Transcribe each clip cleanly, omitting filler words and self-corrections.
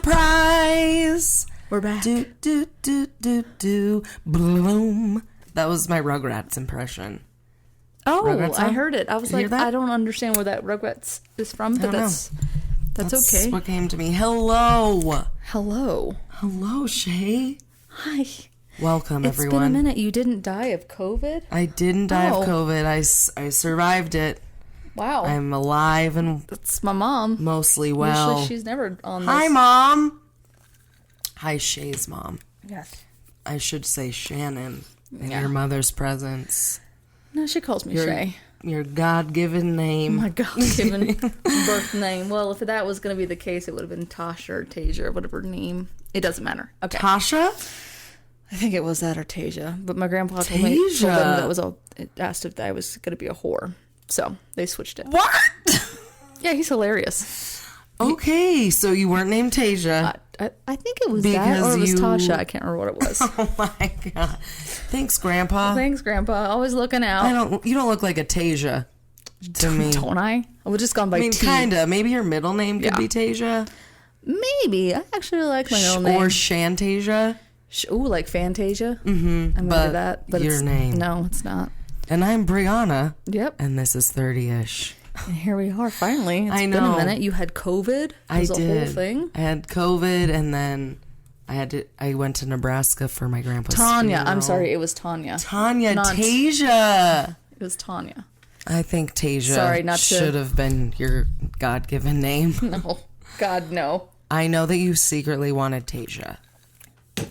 Surprise! We're back. Do, do, do, do, do, bloom. That was my Rugrats impression. Oh, Rugrats I song? heard it. I was Did you like, hear that? I don't understand where that Rugrats is from, but that's okay. What came to me. Hello. Hello. Hello, Shay. Hi. Welcome, It's everyone. been a minute. You didn't die of COVID? I didn't die Oh. of COVID. I survived it. Wow. I'm alive and That's my mom. mostly well. Usually she's never on this. Hi, Mom. Hi, Shay's mom. Yes. I should say Shannon in Yeah. your mother's presence. No, she calls me Your, Shay. your God-given name. My God-given birth name. Well, if that was going to be the case, it would have been Tasha or Tasia or whatever name. It doesn't matter. Okay. Tasha? I think it was that or Tasia. But my grandpa told them that was it asked if I was going to be a whore. So they switched it. What? Yeah, he's hilarious. Okay, so you weren't named Tasia. I think it was Because that or it was you- Tasha. I can't remember what it was. Oh my God. Thanks, Grandpa. Thanks, Grandpa. Always looking out. You don't look like a Tasia to me. Don't I? I would just gone by I mean, T. kinda. Maybe your middle name could Yeah. be Tasia. Maybe. I actually like my middle name. Or Shantasia. Ooh, like Fantasia. Mm-hmm. I'm gonna do that. But your name. No, it's not. And I'm Brianna. Yep. And this is 30-ish. And here we are. Finally. It's I been know. a minute. You had COVID. I was did. a whole thing. I had COVID, and then I went to Nebraska for my grandpa's Tanya. funeral. I'm sorry. It was Tanya. Tanya. Not- Tasia. It was Tanya. I think Tasia Sorry, not to- should have been your God-given name. No. God, no. I know that you secretly wanted Tasia.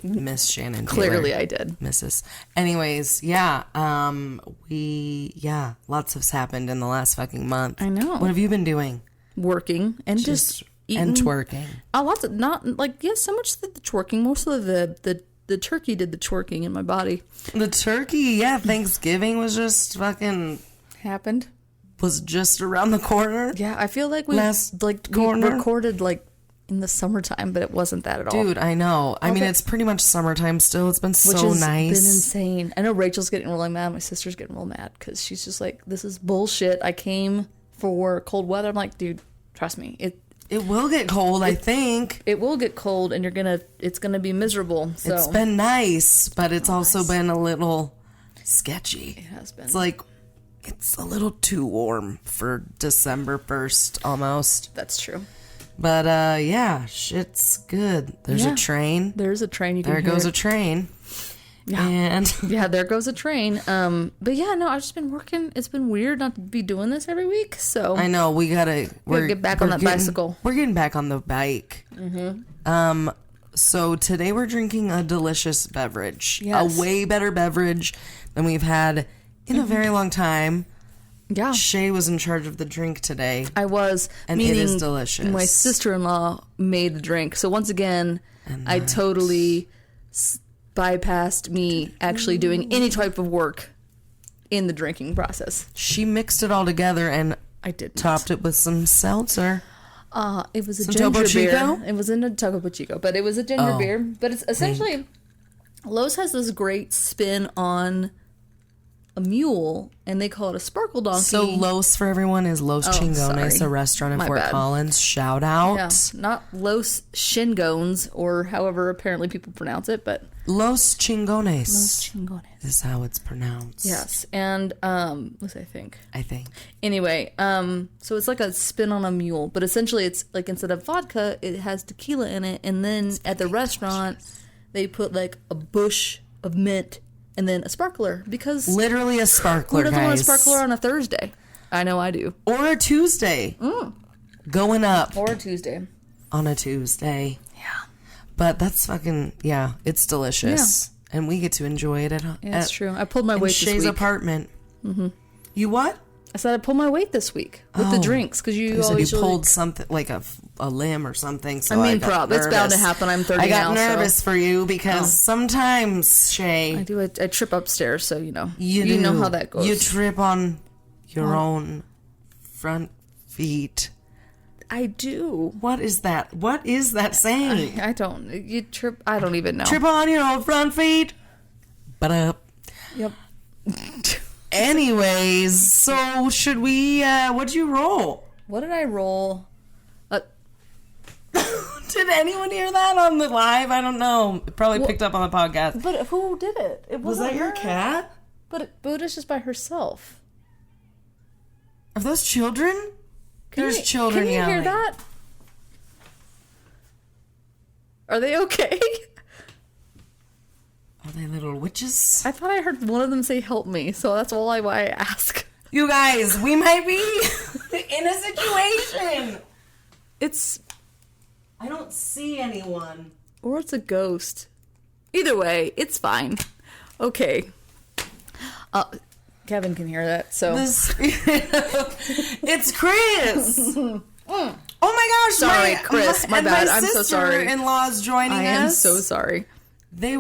Miss Shannon Taylor. Clearly I did. Mrs. Anyways, yeah. Lots has happened in the last fucking month. I know. What have you been doing? Working and just eating. And twerking. Lots of, not, like, yeah, so much the twerking. Mostly the turkey did the twerking in my body. The turkey, yeah, Thanksgiving was just fucking... Happened. Was just around the corner. Yeah, I feel like we corner. recorded like in the summertime, but it wasn't that at all. Dude, I know. I mean, Okay. it's pretty much summertime still. It's been Which so has nice. been insane. I know Rachel's getting really mad. My sister's getting real mad because she's just like, this is bullshit. I came for cold weather. I'm like, dude, trust me. It will get cold, I think. It will get cold and it's gonna be miserable. So It's been nice, but it's also been a little sketchy. it has been. It's like, it's a little too warm for December 1st almost. That's true. But yeah, shit's good. There's Yeah. a train. There's a train. You can There hear goes it. a train. Yeah. And Yeah, there goes a train. But yeah, no, I've just been working. It's been weird not to be doing this every week. So I know we're get back on that bicycle. We're getting back on the bike. Mm-hmm. So today we're drinking a delicious beverage. Yes. A way better beverage than we've had in a very long time. yeah, Shay was in charge of the drink today. I was. And it meaning is delicious. My sister-in-law made the drink. So once again, I totally bypassed me actually doing any type of work in the drinking process. She mixed it all together and I did not. topped it with some seltzer. It was a Some ginger Topo beer. Chico? It was in a Topo Chico, but it was a ginger Oh. beer. But it's essentially, Lowe's has this great spin on a mule, and they call it a sparkle donkey. So Los for everyone is Los Chingones, sorry. a restaurant in My Fort bad. Collins. Shout out. Yeah, not Los Shingones, or however apparently people pronounce it, but Los Chingones Los Chingones. is how it's pronounced. Yes, and what's I think. Anyway, so it's like a spin on a mule, but essentially it's like instead of vodka, it has tequila in it, and then at the restaurant they put like a bush of mint and then a sparkler because Literally a sparkler, who doesn't want a guys. sparkler on a Thursday? I know I do. Or a Tuesday. Going up Or a Tuesday. on a Tuesday. Yeah. But that's fucking, yeah, it's delicious. And we get to enjoy it at home. Yeah, it's true. I pulled my in weight Shay's this week. apartment. Mm-hmm. You what? I said I pulled my weight this week with the Oh. drinks because you You said always you pulled something like a limb or something. So I mean, got it's bound to nervous. happen. I'm 30 I got now, nervous so. for you because sometimes, Shay, I do. I trip upstairs, so you know. you know do. how that goes. You trip on your own front feet. I do. What is that? What is that saying? I don't. You trip. I don't even know. Trip on your own front feet. Ba-da. Yep. Anyways, so should we, what'd you roll? What did I roll? Did anyone hear that on the live? I don't know. It probably picked up on the podcast. But who did it? It was that your cat? But it's just by herself. Are those children? There's children yelling. Can you hear that? Are they okay? Are they little witches? I thought I heard one of them say help me, so that's why I ask. You guys, we might be in a situation. I don't see anyone. Or it's a ghost. Either way, it's fine. Okay. Kevin can hear that, so. It's Chris. Oh my gosh. Sorry, Chris. My bad. I'm so sorry. My sister-in-law's joining us. I am so sorry. They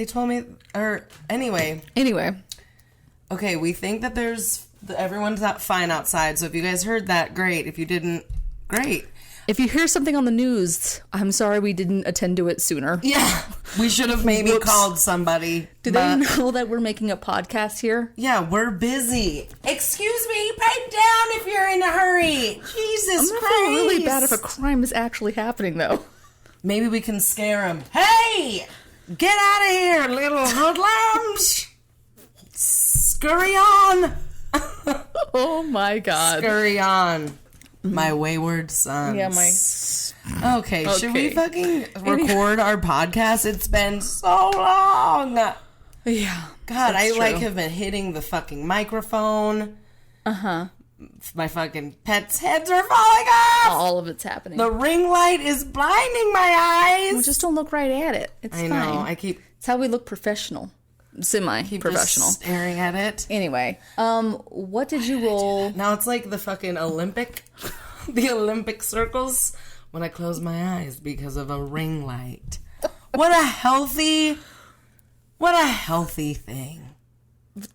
told me, anyway. Okay, we think that everyone's fine outside, so if you guys heard that, great. If you didn't, great. If you hear something on the news, I'm sorry we didn't attend to it sooner. Yeah, we should have maybe called somebody. Do they know that we're making a podcast here? Yeah, we're busy. Excuse me, pipe down if you're in a hurry. Jesus Christ. I feel really bad if a crime is actually happening, though. Maybe we can scare them. Hey, get out of here, little hoodlums. Scurry on. Oh, my God. Scurry on. My wayward sons. Yeah, Okay, should we fucking record our podcast? It's been so long. Yeah. God, have been hitting the fucking microphone. Uh-huh. My fucking pets' heads are falling off. All of it's happening. The ring light is blinding my eyes. Well, just don't look right at it. It's fine. I know. It's how we look professional. Semi-professional. Just staring at it. Anyway, what did you roll? Now it's like the fucking the Olympic circles when I close my eyes because of a ring light. What a healthy thing.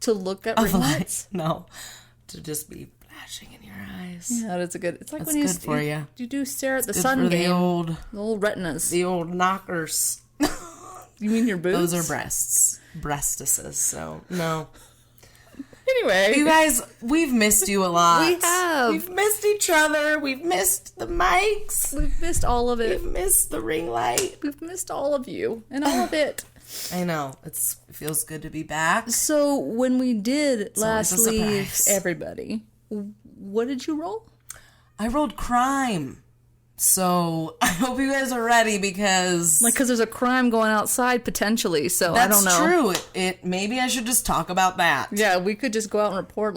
To look at ring lights? No, to just be flashing in your eyes. Yeah, it's good. It's like that's when good for you. You do stare at the good sun for game. The old retinas. The old knockers. You mean your boobs? Those are breastises, so no. Anyway. You guys, we've missed you a lot. We have. We've missed each other. We've missed the mics. We've missed all of it. We've missed the ring light. We've missed all of you and all of it. I know. It feels good to be back. So when we did last leave everybody, what did you roll? I rolled crime. So I hope you guys are ready because there's a crime going outside potentially. So I don't know. That's true. Maybe I should just talk about that. Yeah, we could just go out and report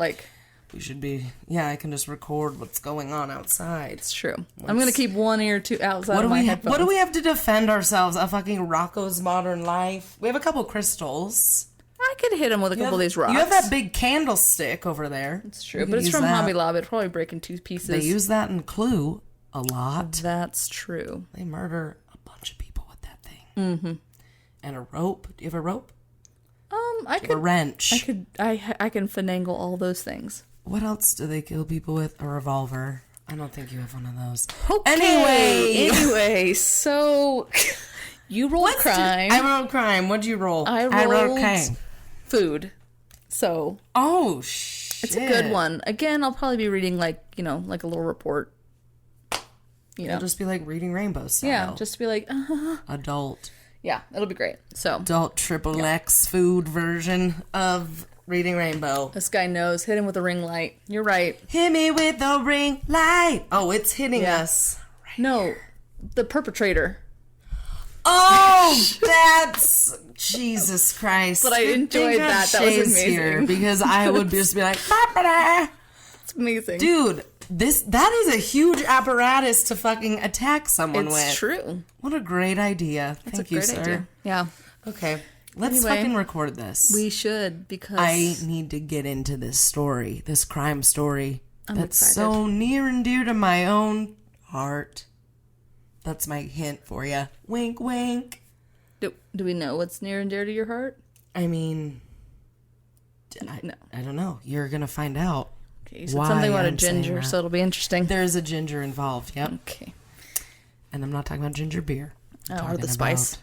we should be. Yeah, I can just record what's going on outside. It's true. I'm gonna keep one ear outside of my headphones. What do we have to defend ourselves? A fucking Rocco's Modern Life. We have a couple crystals. I could hit him with a couple of these rocks. You have that big candlestick over there. It's true, but it's from Hobby Lobby. It'd probably break in 2 pieces. They use that in Clue a lot. That's true. They murder a bunch of people with that thing. Mm-hmm. And a rope. Do you have a rope? A wrench. I can finagle all those things. What else do they kill people with? A revolver. I don't think you have one of those. Okay. Anyway, so you rolled crime. I rolled crime. What'd you roll? I rolled food. So. Oh, shit. It's a good one. Again, I'll probably be reading like a little report. It'll just be like reading Rainbow style. Yeah, just to be like, adult. Yeah, it'll be great. So adult XXX food version of Reading Rainbow. This guy knows. Hit him with a ring light. You're right. Hit me with the ring light. Oh, it's hitting us. Right no, the perpetrator. Oh, that's Jesus Christ. But I enjoyed that. That was amazing. Here because I would just be like, it's amazing. Dude, that is a huge apparatus to fucking attack someone with. It's true. What a great idea. Thank you, sir. Idea. Yeah. Okay. Let's fucking record this. We should, because I need to get into this story, this crime story. That's excited. So near and dear to my own heart. That's my hint for you. Wink, wink. Do we know what's near and dear to your heart? I mean, no. I don't know. You're going to find out. Okay, you said something about a ginger, so it'll be interesting. There is a ginger involved, yep. Okay. And I'm not talking about ginger beer. Or the spice.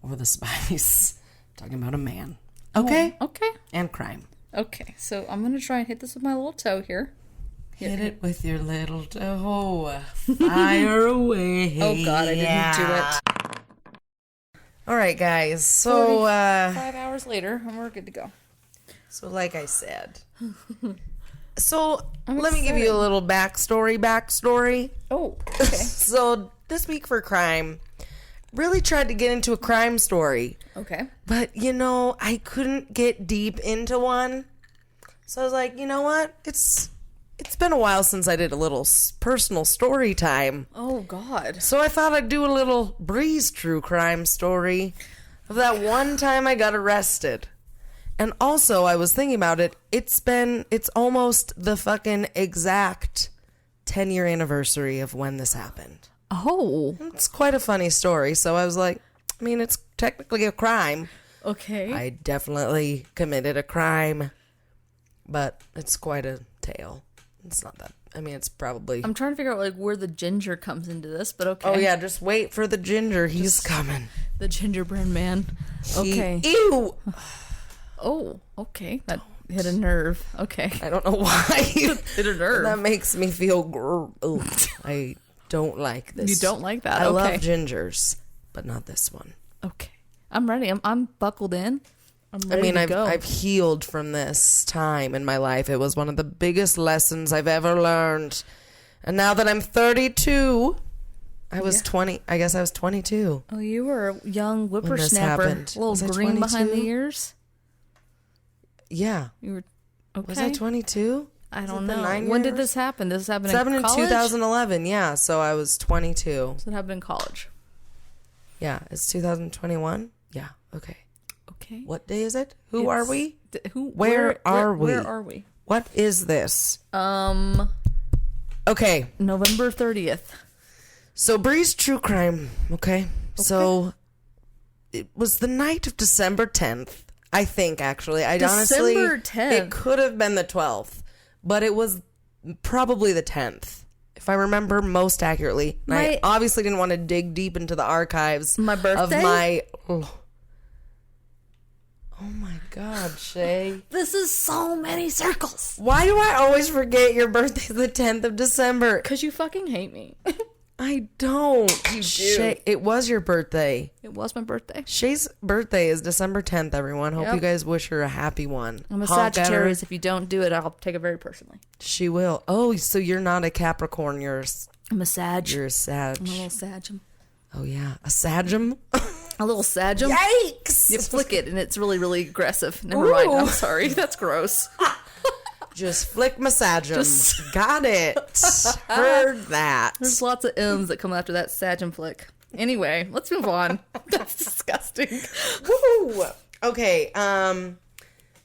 Or the spice. I'm talking about a man. Okay? Oh, okay. And crime. Okay, so I'm going to try and hit this with my little toe here. Hit it with your little toe. Fire away. Oh, God, I didn't do it. All right, guys. So, 5 hours later, and we're good to go. So, like I said. Let me give you a little backstory. Oh, okay. So, this week for crime, really tried to get into a crime story. Okay. But, I couldn't get deep into one. So I was like, you know what? It's been a while since I did a little personal story time. Oh, God. So I thought I'd do a little Brie's true crime story of that one time I got arrested. And also, I was thinking about it. It's almost the fucking exact 10-year anniversary of when this happened. Oh. It's quite a funny story. So I was like, it's technically a crime. Okay. I definitely committed a crime, but it's quite a tale. It's not that. It's probably... I'm trying to figure out, where the ginger comes into this, but okay. Oh, yeah, just wait for the ginger. He's coming. The gingerbread man. Okay. Ew! Oh, okay. That hit a nerve. Okay. I don't know why. Hit a nerve. That makes me feel... I don't like this. You don't like that? I love gingers, but not this one. Okay. I'm ready. I'm buckled in. I'm ready to go. I've healed from this time in my life. It was one of the biggest lessons I've ever learned. And now that I'm 32, I was 20. I guess I was 22. Oh, you were a young whippersnapper. A little green behind the ears? Yeah. You were... Okay. Was I 22? I don't know. When did this happen? Did this happen in college? In 2011, yeah. So I was 22. So it happened in college. Yeah. It's 2021? Yeah. Okay. Okay. What day is it? Who are we? Where are we? Where are we? What is this? Okay. November 30th. So Brie's true crime, okay? So it was the night of December 10th, I think, actually. December 10th? It could have been the 12th, but it was probably the 10th, if I remember most accurately. I obviously didn't want to dig deep into the archives. My birthday? Oh my God, Shay. This is so many circles. Why do I always forget your birthday's the 10th of December? Because you fucking hate me. I don't. You do. Shay, it was your birthday. It was my birthday. Shay's birthday is December 10th, everyone. Hope you guys wish her a happy one. I'm a Sagittarius. If you don't do it, I'll take it very personally. She will. Oh, so you're not a Capricorn. I'm a Sag. You're a Sag. I'm a little Sagem. Oh, yeah. A Sagem? A little Sagem. Yikes! You flick it, and it's really, really aggressive. Never mind. I'm sorry. That's gross. Just flick my Sagem. Got it. Heard that. There's lots of M's that come after that Sagem flick. Anyway, let's move on. That's disgusting. Woo! Okay,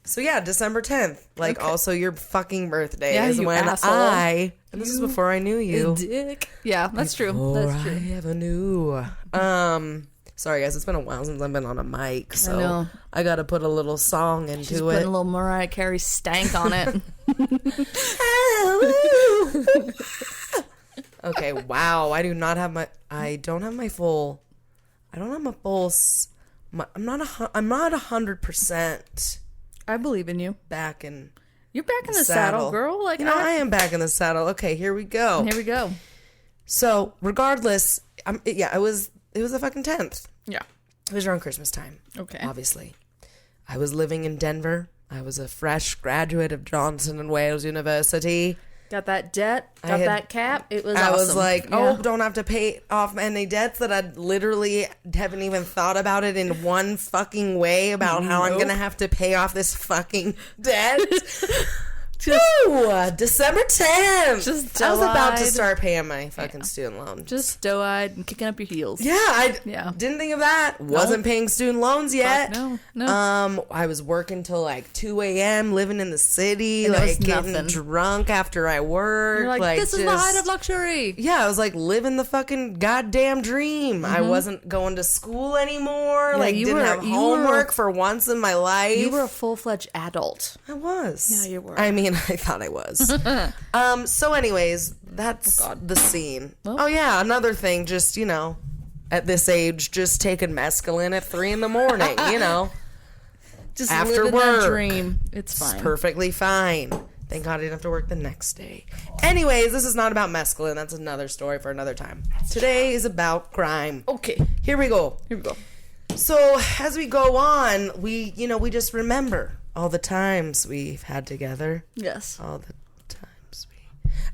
so yeah, December 10th. Also your fucking birthday is when asshole. and this is before I knew you. Dick. Yeah, that's true. That's true. I ever knew. Sorry guys, it's been a while since I've been on a mic, so I gotta put a little song into She's it. Putting a little Mariah Carey stank on it. Okay, wow. I don't have my full. I'm not 100%. I believe in you. You're back in the saddle, girl. I am back in the saddle. Okay, here we go. Here we go. So, regardless, it was the fucking 10th. Yeah. It was around Christmas time. Okay. Obviously. I was living in Denver. I was a fresh graduate of Johnson and Wales University. Got that debt, that cap. It was awesome. I was like, don't have to pay off any debts that I literally haven't even thought about it in one fucking way about how I'm going to have to pay off this fucking debt. December 10th. I was about to start paying my fucking student loan. Just doe-eyed and kicking up your heels. Yeah, I didn't think of that. Wasn't paying student loans yet. No. I was working till 2 a.m. living in the city, getting drunk after I worked. You're like this is the height of luxury. Yeah, I was living the fucking goddamn dream. I wasn't going to school anymore. Yeah, didn't have homework for once in my life. You were a full-fledged adult. I was. Yeah, you were. I mean, and I thought I was. So anyways, that's the scene. Well, oh yeah, another thing, just, you know, at this age, just taking mescaline at 3 a.m, you know. Just after living work. that dream. It's fine. It's perfectly fine. Thank God I didn't have to work the next day. Anyways, this is not about mescaline. That's another story for another time. Today is about crime. Okay. Here we go. So as we go on, we just remember all the times we've had together. Yes. All the times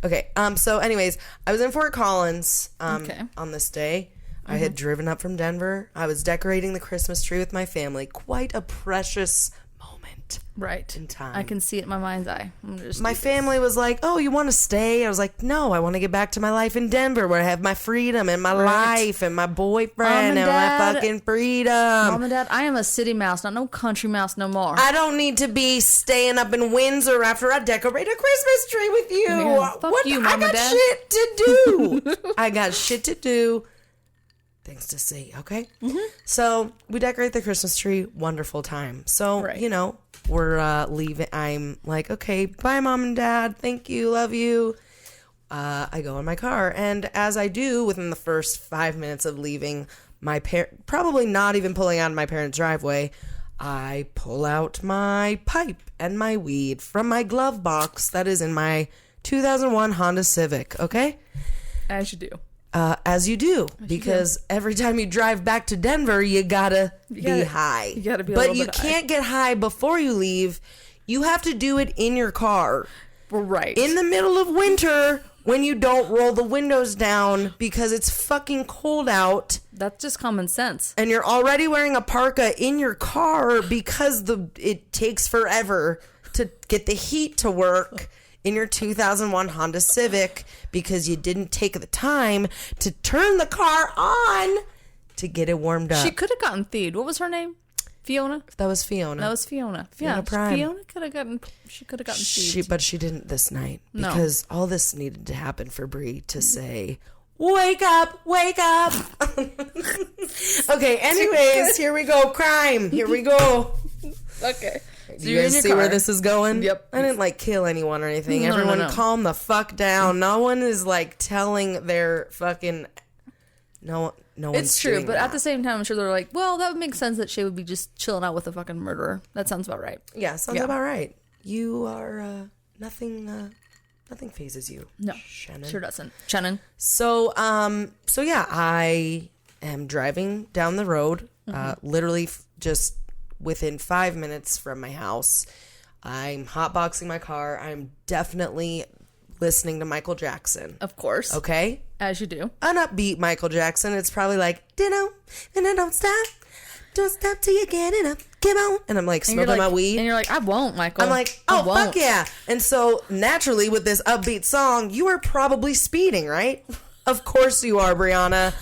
Okay. So anyways, I was in Fort Collins on this day. I had driven up from Denver. I was decorating the Christmas tree with my family. Quite a precious moment. Right. In time. I can see it in my mind's eye. My family was like, oh, you want to stay? I was like, no, I want to get back to my life in Denver where I have my freedom and my life and my boyfriend and my fucking freedom. Mom and Dad, I am a city mouse, not no country mouse no more. I don't need to be staying up in Windsor after I decorate a Christmas tree with you. Yeah, fuck you, Mom and Dad. Shit to do. I got shit to do. Things to see, okay? So we decorate the Christmas tree. Wonderful time. So, you know, we're leaving. I'm like, okay, bye, Mom and Dad. Thank you. Love you. I go in my car. And as I do, within the first 5 minutes of leaving my probably not even pulling out of my parents' driveway, I pull out my pipe and my weed from my glove box that is in my 2001 Honda Civic, okay? As you do. As you do, because every time you drive back to Denver, you gotta be high. You gotta be but you can't get high before you leave. You have to do it in your car. Right. In the middle of winter, when you don't roll the windows down because it's fucking cold out. That's just common sense. And you're already wearing a parka in your car because it takes forever to get the heat to work in your 2001 Honda Civic because you didn't take the time to turn the car on to get it warmed up. She could have gotten thieved. What was her name? Fiona? That was Fiona. Yeah, Fiona could have gotten thieved. But she didn't this night because all this needed to happen for Brie to say, wake up, wake up. Okay, anyways, here we go. Crime. Here we go. Okay. So you guys see where this is going? Yep. I didn't kill anyone or anything. Everyone calm the fuck down. No one is telling their fucking no one's It's true, but that. at the same time I'm sure they're like, well, that would make sense that Shay would be just chilling out with a fucking murderer. That sounds about right. Yeah, sounds about right. You are nothing phases you. No. Shannon. Sure doesn't. Shannon. So yeah, I am driving down the road, literally just within 5 minutes from my house. I'm hotboxing my car. I'm definitely listening to Michael Jackson. Of course. Okay? As you do. An upbeat Michael Jackson. It's probably like, ditto, and I don't stop. Don't stop till you get it up. Come on. And I'm smoking my weed. And you're like, I won't, Michael. I'm like, oh, fuck yeah. And so naturally with this upbeat song, you are probably speeding, right? Of course you are, Brianna.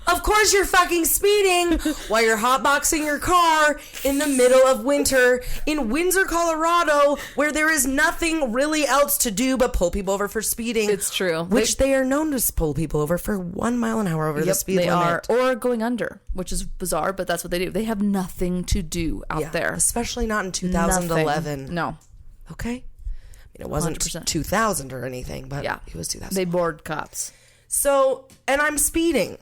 Of course you're fucking speeding while you're hotboxing your car in the middle of winter in Windsor, Colorado, where there is nothing really else to do but pull people over for speeding. It's true. Which they are known to pull people over for 1 mile an hour over the speed limit. Are. Or going under, which is bizarre, but that's what they do. They have nothing to do out there. Especially not in 2011. Nothing. No. Okay? I mean, it wasn't 100%. 2000 or anything, but it was 2000. They bored cops. So, and I'm speeding.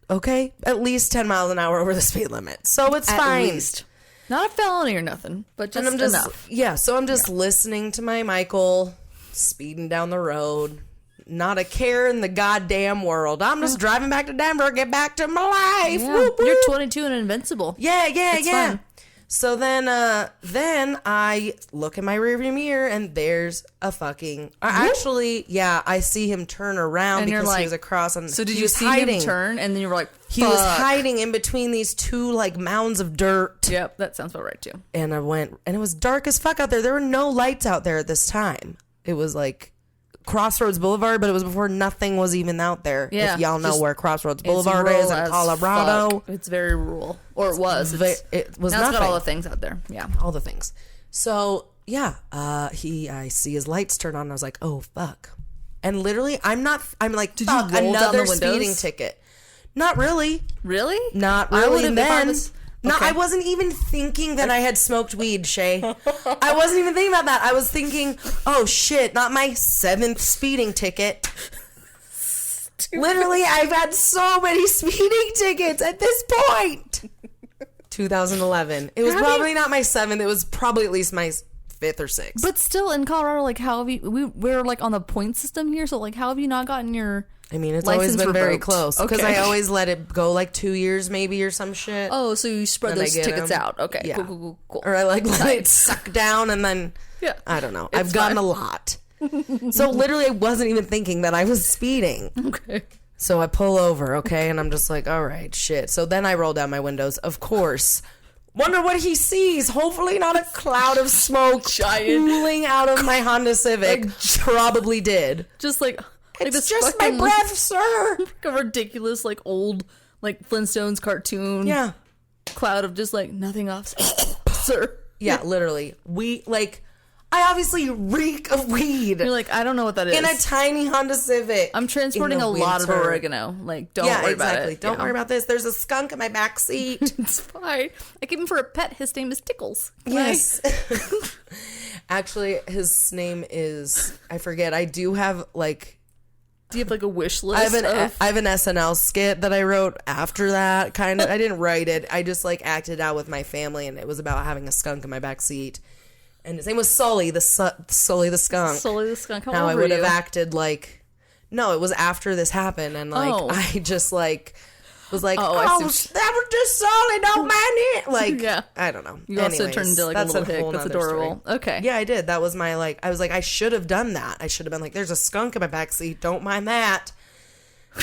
Okay, at least 10 miles an hour over the speed limit, so it's fine. At least, not a felony or nothing, but just enough. Yeah, so I'm just listening to my Michael, speeding down the road, not a care in the goddamn world. I'm just driving back to Denver, get back to my life. Yeah. Whoop, whoop. You're 22 and invincible. Yeah. Fun. So then I look in my rearview mirror and there's a fucking. I see him turn around and because he was across. And so did you see him turn? And then you were like, fuck. He was hiding in between these two mounds of dirt. Yep, that sounds about right too. And I went, and it was dark as fuck out there. There were no lights out there at this time. It was Crossroads Boulevard, but it was before nothing was even out there. Yeah, if y'all know where Crossroads Boulevard is in Colorado. Fuck. It's very rural. Or it was. It was now nothing. It's got all the things out there. Yeah. All the things. So, yeah, I see his lights turn on, and I was like, oh, fuck. And literally, I'm like, did fuck, you roll another down the speeding windows? ticket. Not really. Really? Not really then. No, I wasn't even thinking that I had smoked weed, Shay. I wasn't even thinking about that. I was thinking, oh shit, not my 7th speeding ticket. Literally, I've had so many speeding tickets at this point. 2011. It was probably not my 7th. It was probably at least my 5th or 6th. But still, in Colorado, like, how have you... We're, like, on the point system here, so, like, how have you not gotten your... I mean, it's always been very close. Because I always let it go, like, 2 years maybe or some shit. Oh, so you spread those tickets out. Okay, yeah. Cool. Or I, like, let it suck down and then... Yeah. I don't know. I've gotten a lot. So, literally, I wasn't even thinking that I was speeding. Okay. So I pull over, okay, and I'm just like, all right, shit. So then I roll down my windows, of course. Wonder what he sees. Hopefully not a cloud of smoke pooling out of my Honda Civic. Like, probably did. Just like it's just my breath, sir. Like a ridiculous, like, old, like, Flintstones cartoon. Yeah. Cloud of just, like, nothing off, sir. Yeah, literally. I obviously reek of weed. You're like, I don't know what that is. In a tiny Honda Civic. I'm transporting a lot of oregano. Like, don't worry about it. Don't worry about this. There's a skunk in my back seat. It's fine. I keep him for a pet. His name is Tickles. Yes. Actually, his name is, I forget. I do have, like... Do you have, like, a wish list? I have an SNL skit that I wrote after that, kind of. I didn't write it. I just, like, acted out with my family, and it was about having a skunk in my back seat. And his name was Sully the skunk. Sully the skunk. How I would have acted like... No, it was after this happened. And, like, I just, like... Was like, that was just Sully, don't mind it. Like, yeah. I don't know. You also turned into, like, a little hick. That's adorable. Story. Okay. Yeah, I did. That was my, like... I was like, I should have done that. I should have been like, there's a skunk in my backseat. Don't mind that.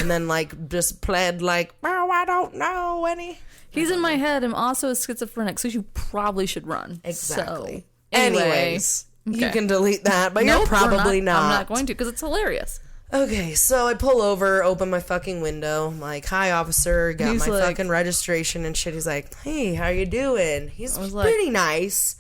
And then, like, just pled, like, oh, I don't know any... He's in my head. I'm also a schizophrenic, so you probably should run. Exactly. So. Anyways, you can delete that, but you're probably not. I'm not going to because it's hilarious. Okay, so I pull over, open my fucking window. I'm like, hi, officer. Got my fucking registration and shit. He's like, hey, how you doing? He's pretty nice.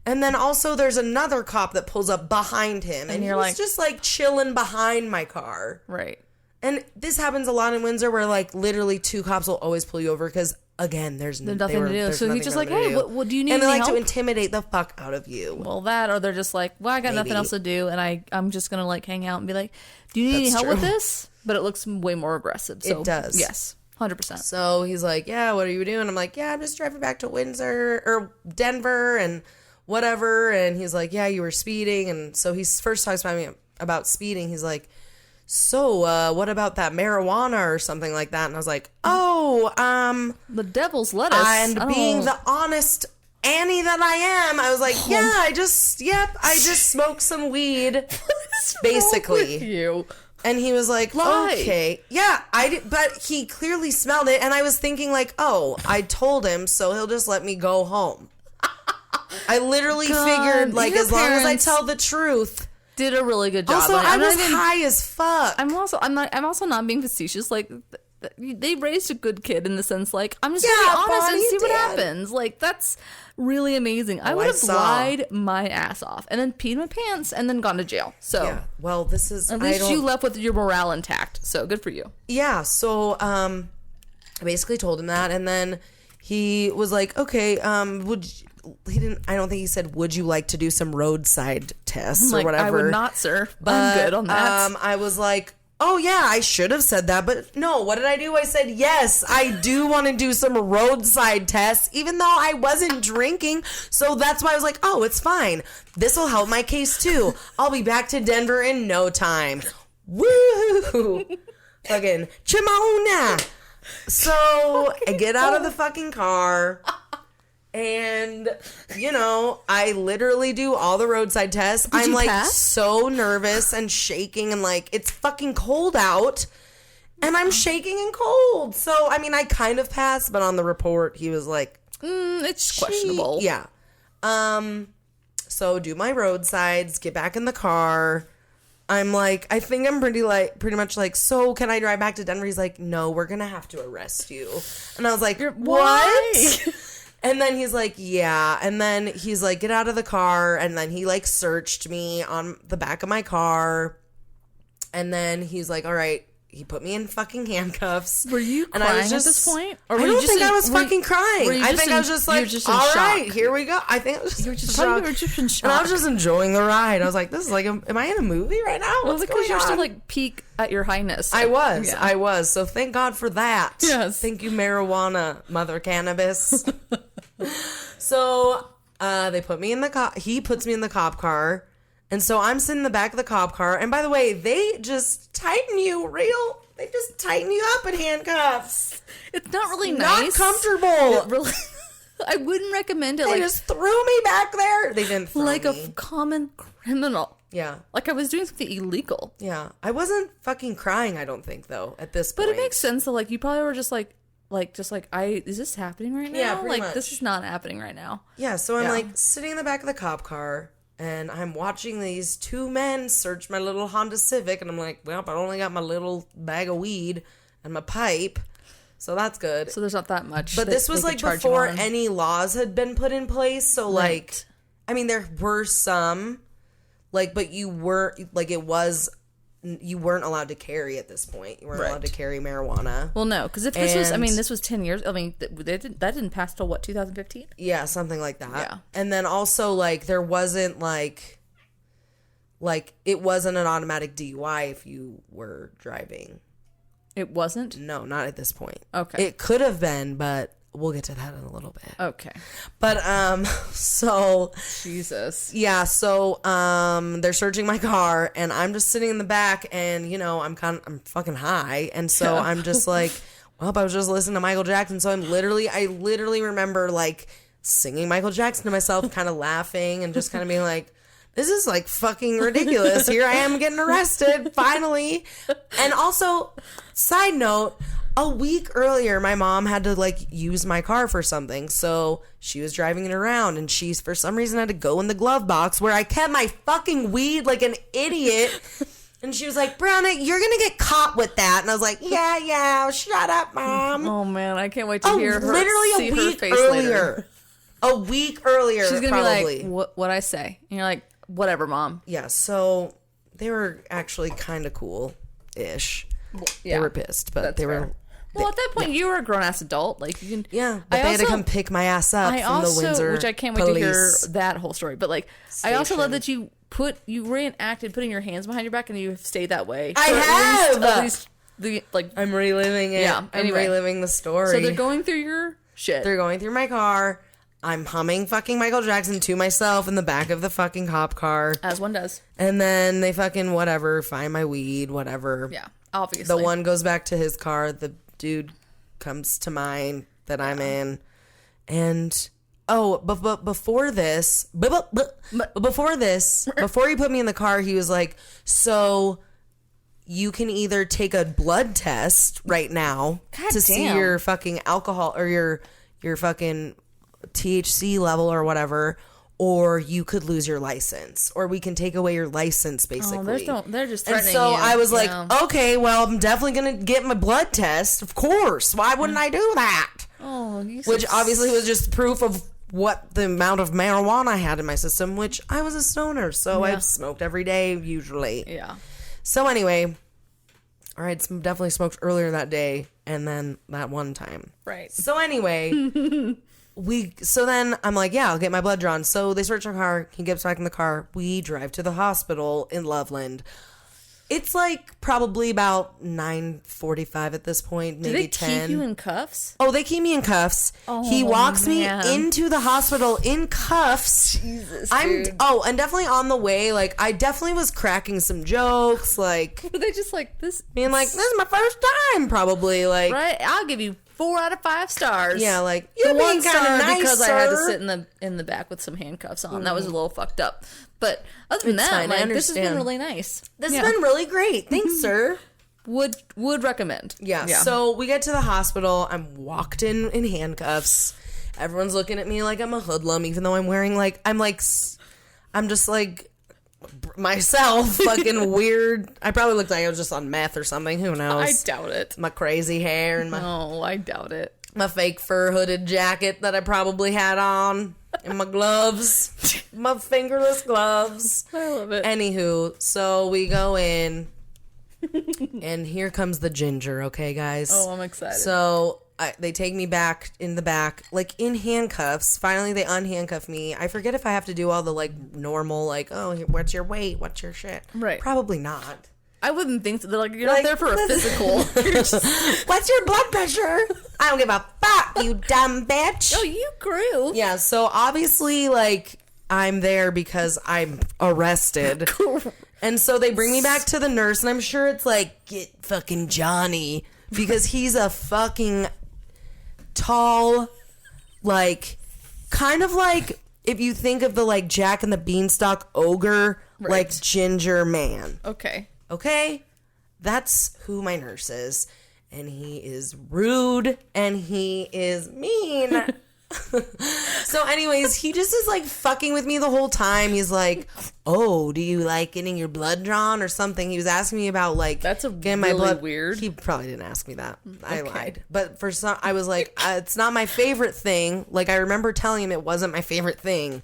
And then also there's another cop that pulls up behind him. And you're like, just like chilling behind my car. Right. And this happens a lot in Windsor where like literally 2 cops will always pull you over because... Again, there's nothing to do. So he's just like, hey, what do you need? And they like to intimidate the fuck out of you. Well, that, or they're just like, well, I got nothing else to do, and I'm just gonna like hang out and be like, do you need any help with this? But it looks way more aggressive. So it does. Yes, 100%. So he's like, yeah, what are you doing? I'm like, yeah, I'm just driving back to Windsor or Denver and whatever. And he's like, yeah, you were speeding. And so he first talks about me about speeding. He's like, so, what about that marijuana or something like that? And I was like, the devil's lettuce. And being the honest Annie that I am, I was like, yeah, I just smoked some weed, basically. What's wrong with you? And he was like, okay. Yeah, but he clearly smelled it, and I was thinking like, oh, I told him, so he'll just let me go home. I literally figured, like, as long as I tell the truth... Did a really good job. Also, I was high as fuck. I'm also not being facetious. Like, they raised a good kid in the sense, like, I'm just gonna be honest and see what happens. Like, that's really amazing. I would have lied my ass off and then peed my pants and then gone to jail. So, yeah. Well, this is at least you left with your morale intact. So good for you. Yeah. So, I basically told him that, and then he was like, okay, he didn't. I don't think he said, would you like to do some roadside tests or whatever? I would not, sir. But, I'm good on that. I was like, oh yeah, I should have said that, but no, what did I do? I said, yes, I do want to do some roadside tests, even though I wasn't drinking. So that's why I was like, oh, it's fine. This will help my case too. I'll be back to Denver in no time. Woo! Fucking Chimona. So I get out of the fucking car. And, you know, I literally do all the roadside tests. I'm like so nervous and shaking and like it's fucking cold out and I'm shaking and cold. So, I mean, I kind of passed, but on the report, he was like, it's questionable. Yeah. So do my roadsides, get back in the car. I'm like, I think I'm pretty much like, so can I drive back to Denver? He's like, no, we're going to have to arrest you. And I was like, what? And then he's like, yeah. And then he's like, get out of the car. And then he like searched me on the back of my car. And then he's like, all right, he put me in fucking handcuffs. Were you crying at this point? Or I don't think I was fucking crying. I think I was just like, all right, here we go. I think I was just in shock. And I was just enjoying the ride. I was like, this is like, am I in a movie right now? What's going on? You're still like peak at your highness. I was. So thank God for that. Yes. Thank you, marijuana, mother cannabis. So they put me in the cop. He puts me in the cop car. And so I'm sitting in the back of the cop car. And by the way, they just tighten you They just tighten you up in handcuffs. It's not really Not nice. comfortable. Really, I wouldn't recommend it. They just threw me back there. They didn't throw like me. a common criminal. Yeah. Like I was doing something illegal. Yeah. I wasn't fucking crying, I don't think, though, at this point. But it makes sense. So, like, you probably were just like, is this happening right now? Yeah, pretty much. This is not happening right now. Yeah, so I'm like sitting in the back of the cop car. And I'm watching these two men search my little Honda Civic. And I'm like, well, I only got my little bag of weed and my pipe. So that's good. So there's not that much. But this was like before any laws had been put in place. So like, I mean, there were some, like, but you weren't allowed to carry at this point. You weren't allowed to carry marijuana. Well, no, because if this was, this was 10 years. I mean, that didn't pass till what, 2015? Yeah, something like that. Yeah. And then also, like, there wasn't, like, it wasn't an automatic DUI if you were driving. It wasn't? No, not at this point. Okay. It could have been, but we'll get to that in a little bit. Okay. But, so... Jesus. Yeah, so, they're searching my car, and I'm just sitting in the back, and, you know, I'm fucking high, and so I'm just like, well, I was just listening to Michael Jackson, so I literally remember, like, singing Michael Jackson to myself, kind of laughing, and just kind of being like, this is, like, fucking ridiculous. Here I am getting arrested, finally. And also, side note... A week earlier, my mom had to, like, use my car for something. So she was driving it around, and she, for some reason, had to go in the glove box where I kept my fucking weed like an idiot. And she was like, Brownie, you're going to get caught with that. And I was like, yeah, shut up, Mom. Oh, man, I can't wait to hear her. Literally a week earlier. A week earlier, she's gonna probably. Be like, what'd I say? And you're like, whatever, Mom. Yeah, so they were actually kind of cool-ish. Yeah, they were pissed, but they were... Well, at that point, you were a grown-ass adult. Like, you can... Yeah, but they had to come pick my ass up from the Windsor which I can't wait police to hear that whole story. But, like, station. I also love that you reenacted putting your hands behind your back and you stayed that way. I have! At least I'm reliving it. Yeah, anyway. I'm reliving the story. So they're going through your shit. They're going through my car. I'm humming fucking Michael Jackson to myself in the back of the fucking cop car. As one does. And then they fucking whatever, find my weed, whatever. Yeah, obviously. The one goes back to his car. The dude comes to mine that I'm in. And but before this, before he put me in the car, he was like, so you can either take a blood test right now see your fucking alcohol or your fucking THC level or whatever, or you could lose your license, or we can take away your license, basically. They're just threatening and so you. I was like, okay, well, I'm definitely going to get my blood test. Of course. Why wouldn't I do that? Oh, which obviously was just proof of what the amount of marijuana I had in my system, which I was a stoner, so I've smoked every day, usually. Yeah. So anyway, all right, definitely smoked earlier that day, and then that one time. Right. So anyway... So then I'm like, yeah, I'll get my blood drawn. So they search our car. He gets back in the car. We drive to the hospital in Loveland. It's like probably about 9:45 at this point, maybe 10. Do they keep you in cuffs? Oh, they keep me in cuffs. Oh, he walks me into the hospital in cuffs. Jesus, dude. And definitely on the way, like, I definitely was cracking some jokes, like... Were they just like, this... Being like, this is my first time, probably, like... Right? I'll give you 4 out of 5 stars. Yeah, like, you're being kind of nice, because sir. I had to sit in the back with some handcuffs on. That was a little fucked up. But other than that, like, this has been really nice. This has been really great. Thanks, sir. Would recommend. Yeah. So we get to the hospital. I'm walked in handcuffs. Everyone's looking at me like I'm a hoodlum, even though I'm wearing I'm just like myself, fucking weird. I probably looked like I was just on meth or something. Who knows? I doubt it. My crazy hair and I doubt it. My fake fur hooded jacket that I probably had on, and my gloves, my fingerless gloves. I love it. Anywho, so we go in. And here comes the ginger, okay, guys? Oh, I'm excited. So they take me back in the back, like in handcuffs. Finally, they unhandcuff me. I forget if I have to do all the like normal, like, oh, what's your weight? What's your shit? Right. Probably not. I wouldn't think so. They're like, you're not there for a physical. What's your blood pressure? I don't give a fuck, you dumb bitch. Oh, you grew. Yeah, so obviously, like, I'm there because I'm arrested. And so they bring me back to the nurse, and I'm sure it's like, get fucking Johnny. Because he's a fucking tall, like, kind of like, if you think of the, like, Jack and the Beanstalk ogre, like, ginger man. Okay? That's who my nurse is. And he is rude, and he is mean. So anyways, he just is like fucking with me the whole time. He's like, oh, do you like getting your blood drawn or something? He was asking me about like that's getting really my blood weird. He probably didn't ask me that. I lied. But for some, I was like, it's not my favorite thing. Like, I remember telling him it wasn't my favorite thing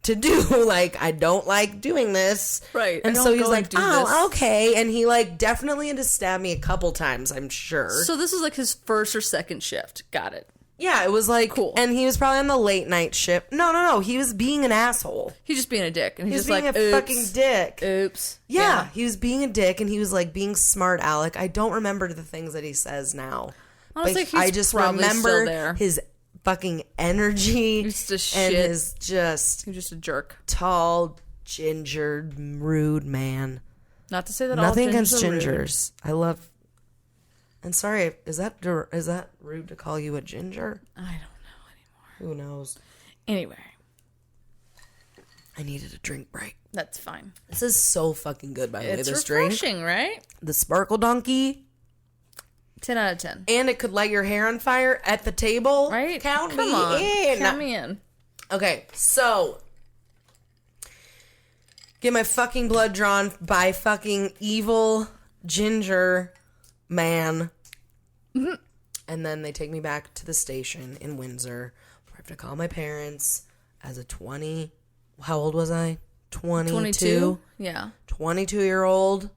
to do. Like, I don't like doing this. Right. And so he's like, oh, okay. And he like definitely had to stab me a couple times, I'm sure. So this was like his first or second shift. Got it. Yeah, it was like, cool. And he was probably on the late night shift. No. He was being an asshole. He's just being a dick. And He was he's being just like, a oops. fucking dick. Oops. Yeah, he was being a dick, and he was like being smart Alec. I don't remember the things that he says now. Honestly, But I just remember his fucking energy He's just and shit. his just He's just a jerk. tall, ginger, rude man. Not to say that Nothing all against gingers are rude. gingers. I love. And sorry, is that rude to call you a ginger? I don't know anymore. Who knows? Anyway. I needed a drink break. That's fine. This is so fucking good, by the way, It's this drink. refreshing, right? The Sparkle Donkey. 10 out of 10. And it could light your hair on fire at the table. Right? Count Come me on. in. Count me in. Okay, so get my fucking blood drawn by fucking evil ginger man. Mm-hmm. And then they take me back to the station in Windsor, where I have to call my parents as a how old was I? 22? Yeah. 22-year-old,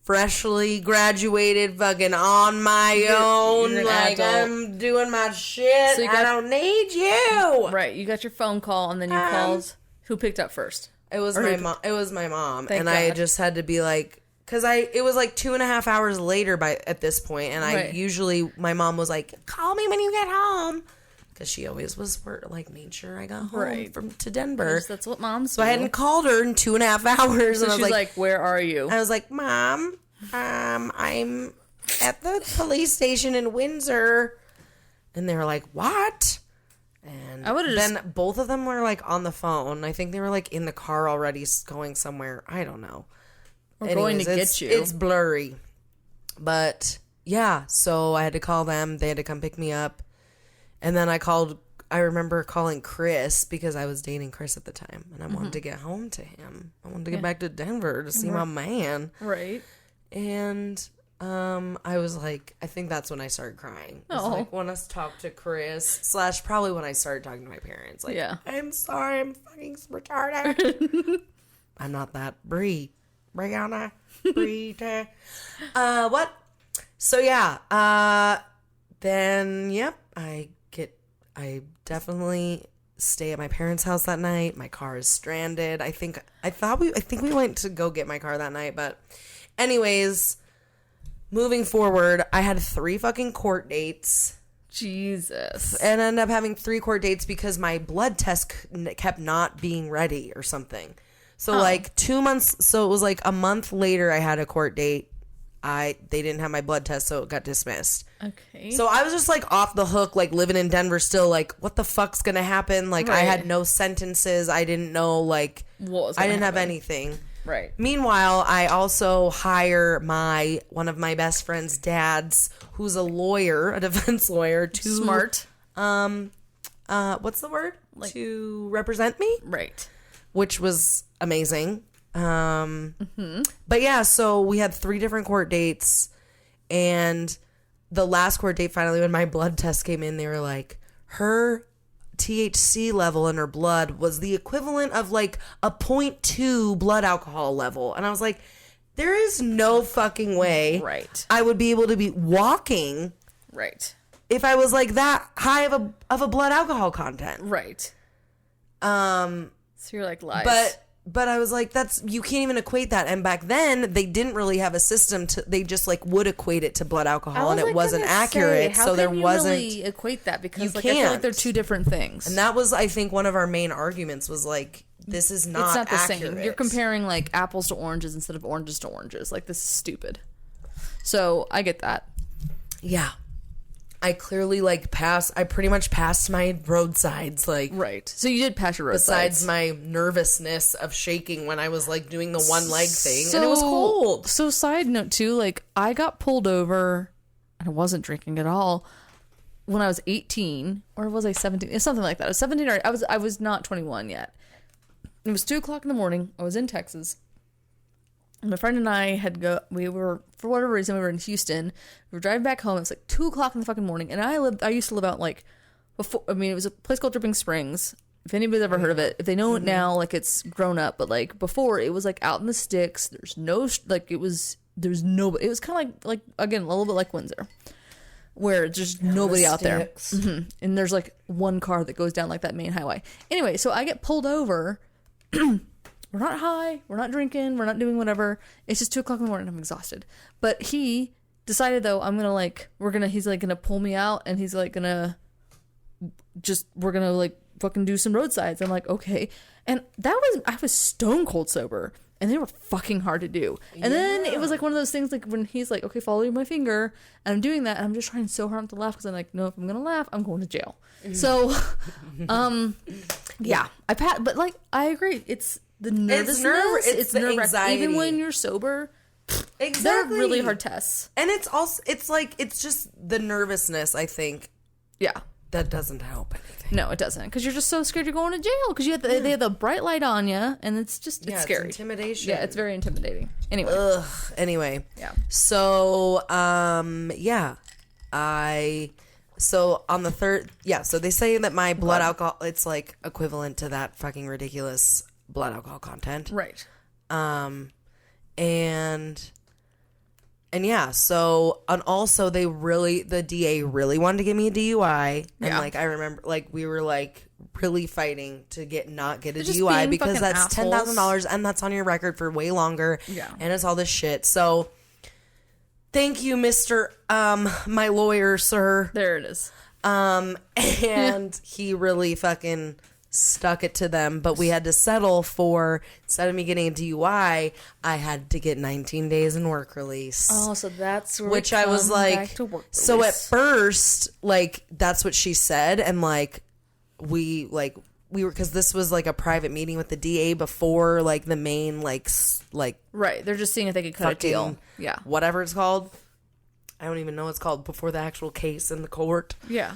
freshly graduated, fucking on my own. you're an Like, adult. I'm doing my shit. So you I don't need you. Right. You got your phone call, and then you called. Who picked up first? It was my mom. It was my mom, Thank and I God. just had to be like, because it was like 2.5 hours later at this point, and I Right. usually my mom was like, call me when you get home, because she always was like made sure I got home Right. to Denver. That's what moms So I hadn't called her in 2.5 hours, So and I was she's like, like, where are you? I was like, Mom, I'm at the police station in Windsor, and they were like, what? And I would've then both of them were like on the phone. I think they were like in the car already going somewhere. I don't know. We're going to get you. It's blurry. But yeah, so I had to call them. They had to come pick me up. And then I remember calling Chris because I was dating Chris at the time. And I wanted to get home to him. I wanted to get back to Denver to see my man. Right. And I was like, I think that's when I started crying. It was like when I talked to Chris / probably when I started talking to my parents. Like, Yeah. I'm sorry, I'm fucking retarded. I'm not that Brie. Brianna. Brie. What? So yeah. Then yep. I definitely stay at my parents' house that night. My car is stranded. I think we went to go get my car that night, but anyways, moving forward, I had 3 fucking court dates. Jesus. And I ended up having 3 court dates because my blood test kept not being ready or something. So like 2 months, so it was like a month later I had a court date. They didn't have my blood test, so it got dismissed. Okay. So I was just like off the hook, like living in Denver still, like what the fuck's gonna happen? Like I had no sentences. I didn't know like I didn't have anything. Right. Meanwhile, I also hire one of my best friend's dads, who's a lawyer, a defense lawyer, to Smart. What's the word? To represent me? Right. Which was amazing. But yeah, so we had 3 different court dates, and the last court date, finally, when my blood test came in, they were like, her THC level in her blood was the equivalent of like a 0.2 blood alcohol level. And I was like, There is no fucking way I would be able to be walking if I was like that high of a blood alcohol content. So you're like, lies. But I was like, you can't even equate that. And back then, they didn't really have a system they just like would equate it to blood alcohol, and it wasn't accurate. How so there you wasn't really equate that, because I feel like they're two different things. And that was, I think, one of our main arguments was like, this is not the accurate. Same. You're comparing like apples to oranges instead of oranges to oranges. Like, this is stupid. So I get that. Yeah. I clearly I pretty much passed my roadsides. So you did pass your roadsides. Besides my nervousness of shaking when I was like doing the one leg thing, and it was cold. So side note too, like, I got pulled over and I wasn't drinking at all when I was 18, or was I 17? It's something like that. I was 17, or I was not 21 yet. It was 2:00 in the morning. I was in Texas. My friend and I we were, for whatever reason, we were in Houston. We were driving back home. It was like 2:00 in the fucking morning. And I used to live out like, before, I mean, it was a place called Dripping Springs. If anybody's ever heard of it, if they know it now, like, it's grown up. But like before, it was like out in the sticks. There's no, like, it was kind of like, again, a little bit like Windsor, where there's nobody out there. Mm-hmm. And there's like one car that goes down like that main highway. Anyway, so I get pulled over. We're not high, we're not drinking, we're not doing whatever. It's just 2:00 in the morning, I'm exhausted. But he decided, though, he's like gonna pull me out, and he's like we're gonna like fucking do some roadsides. I'm like, okay. And I was stone cold sober, and they were fucking hard to do. And then it was like one of those things, like when he's like, okay, follow my finger, and I'm doing that, and I'm just trying so hard not to laugh, because I'm like, no, if I'm gonna laugh, I'm going to jail. So, yeah, but like, I agree. It's the nervousness. It's the anxiety. Even when you're sober, they're really hard tests. And it's just the nervousness, I think. Yeah. That doesn't help anything. No, it doesn't. Because you're just so scared you're going to jail. Because they have the bright light on you, and it's scary. It's intimidation. Yeah, it's very intimidating. Anyway. Yeah. So, So on the third, so they say that my blood alcohol, it's like equivalent to that fucking ridiculous blood alcohol content. Right. And yeah, so, and also the DA really wanted to give me a DUI. And like, I remember, like, we were like really fighting to not get a DUI, because that's $10,000 and that's on your record for way longer. Yeah. And it's all this shit. So thank you, Mr. My lawyer, sir. There it is. And he really fucking stuck it to them, but we had to settle for, instead of me getting a DUI, I had to get 19 days in work release. Oh, so that's where which I was like, so at first, like, that's what she said, and like we were, because this was like a private meeting with the DA before like the main like right, they're just seeing if they could cut a deal. Yeah, whatever it's called, I don't even know what it's called, before the actual case in the court. Yeah.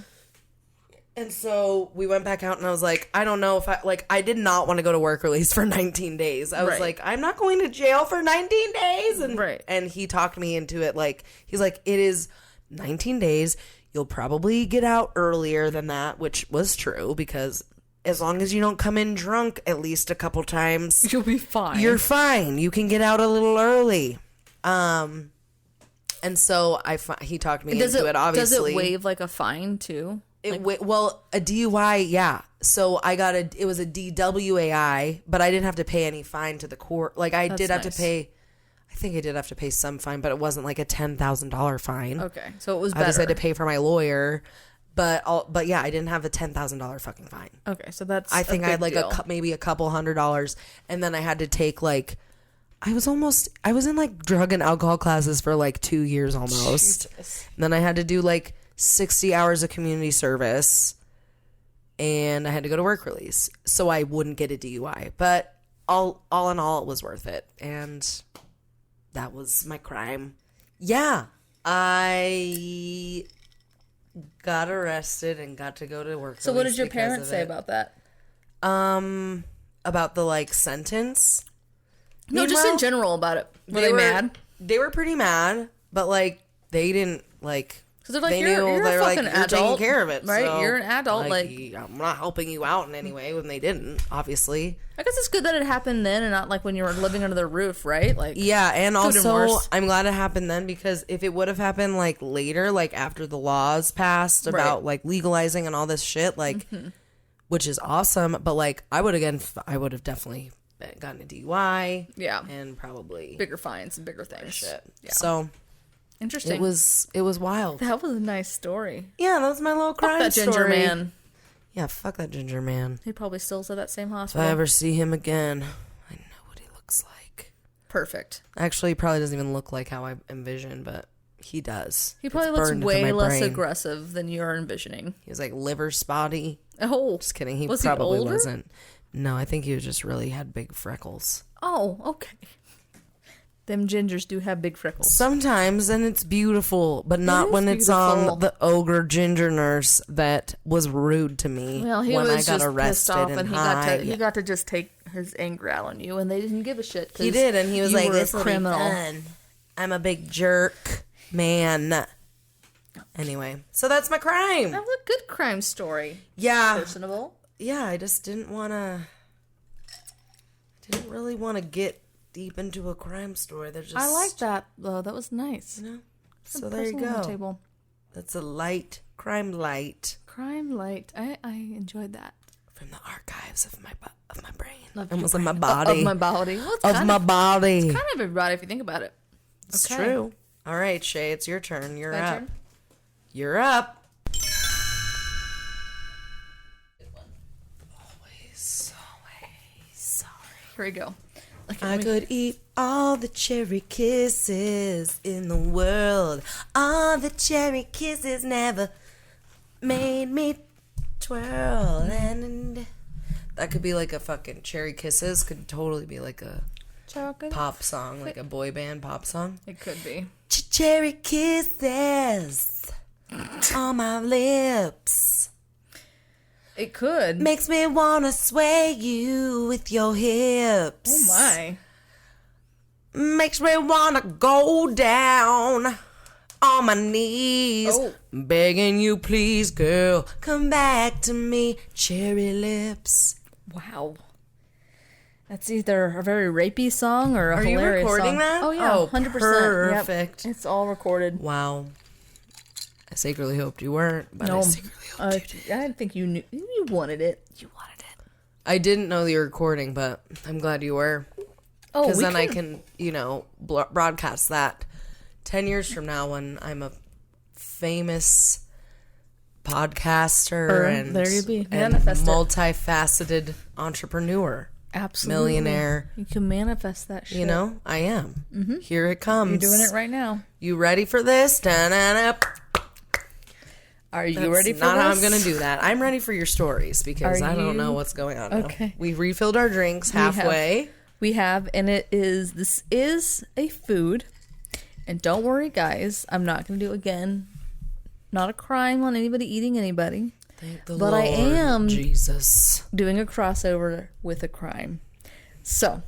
And so we went back out, and I was like, I don't know if I did not want to go to work release for 19 days. I was like, I'm not going to jail for 19 days. And he talked me into it. Like, he's like, it is 19 days. You'll probably get out earlier than that, which was true, because as long as you don't come in drunk at least a couple times, you'll be fine. You're fine. You can get out a little early. And so he talked me into it, obviously. Does it waive like a fine too? Well, a DUI, yeah. So it was a DWAI, but I didn't have to pay any fine to the court. Like, I did have to pay, I think I did have to pay some fine, but it wasn't like a $10,000 fine. Okay, so it was better. I just had to pay for my lawyer, but yeah, I didn't have a $10,000 fucking fine. Okay, so that's I think I had like maybe a couple $100, and then I had to take like, I was in like drug and alcohol classes for like 2 years almost. Jesus. And then I had to do like 60 hours of community service, and I had to go to work release so I wouldn't get a DUI. But all in all, it was worth it, and that was my crime. Yeah, I got arrested and got to go to work. So what did your parents say about that? About the like sentence? No, just in general about it. Were they mad? They were pretty mad, but like they didn't like. Because they're like, you're a fucking adult. You're taking care of it, right? So, You're an adult. Like, I'm not helping you out in any way when they didn't, obviously. I guess it's good that it happened then and not like when you were living under their roof, right? Like, yeah, and also I'm glad it happened then, because if it would have happened like later, like after the laws passed about like legalizing and all this shit, like, which is awesome, but like I would have definitely gotten a DUI. Yeah, and probably bigger fines and bigger things. Shit. Yeah. So. Interesting. It was wild. That was a nice story. Yeah, that was my little crime fuck that story. ginger man. Yeah, fuck that ginger man. He probably stills at that same If hospital. I ever see him again, I know what he looks like. Perfect. Actually, he probably doesn't even look like how I envision, but he does. He probably looks way less aggressive than you're envisioning. He was like liver spotty. Oh. Just kidding. He was probably he older? wasn't. No, I think he was just really had big freckles. Oh, okay. Them gingers do have big freckles. Sometimes, and it's beautiful, but not when it's on the ogre ginger nurse that was rude to me when I got arrested and high. He got to just take his anger out on you, and they didn't give a shit. He did, and he was like, "This criminal. I'm a big jerk, man." Anyway, so that's my crime. That was a good crime story. Yeah, personable. Yeah, I just didn't really want to get deep into a crime story. They're just. I like that though. That was nice. You know? So there you go. Table. That's a light crime light. Crime light. I enjoyed that. From the archives of my brain. Almost in my body. Of my body. Well, of my body. It's kind of everybody if you think about it. It's true. All right, Shay, it's your turn. You're up. Turn? You're up. Always. Sorry. Here we go. I could eat all the cherry kisses in the world. All the cherry kisses never made me twirl. And that could be like a fucking Cherry Kisses. Could totally be like a pop song, like a boy band pop song. It could be. Cherry kisses on my lips. It could. Makes me wanna sway you with your hips. Oh my. Makes me wanna go down on my knees. Begging you, please, girl, come back to me. Cherry lips. Wow. That's either a very rapey song or a hilarious song. Are you recording that? Oh, yeah. 100%. Perfect. Yep. It's all recorded. Wow. I secretly hoped you weren't, but I secretly hoped you did. I didn't think you knew. You wanted it. You wanted it. I didn't know you were recording, but I'm glad you were. Oh, because then I can, broadcast that 10 years from now when I'm a famous podcaster and, there you be. And multifaceted entrepreneur. Absolutely. Millionaire. You can manifest that shit. I am. Mm-hmm. Here it comes. You're doing it right now. You ready for this? Da-na-na. Are you ready for not this? How I'm going to do that. I'm ready for your stories because I don't know what's going on now. Okay. We've refilled our drinks halfway. We have, and this is a food. And don't worry, guys. I'm not going to do it again. Not a crime on anybody eating anybody. Thank the Lord, I am Jesus doing a crossover with a crime. So,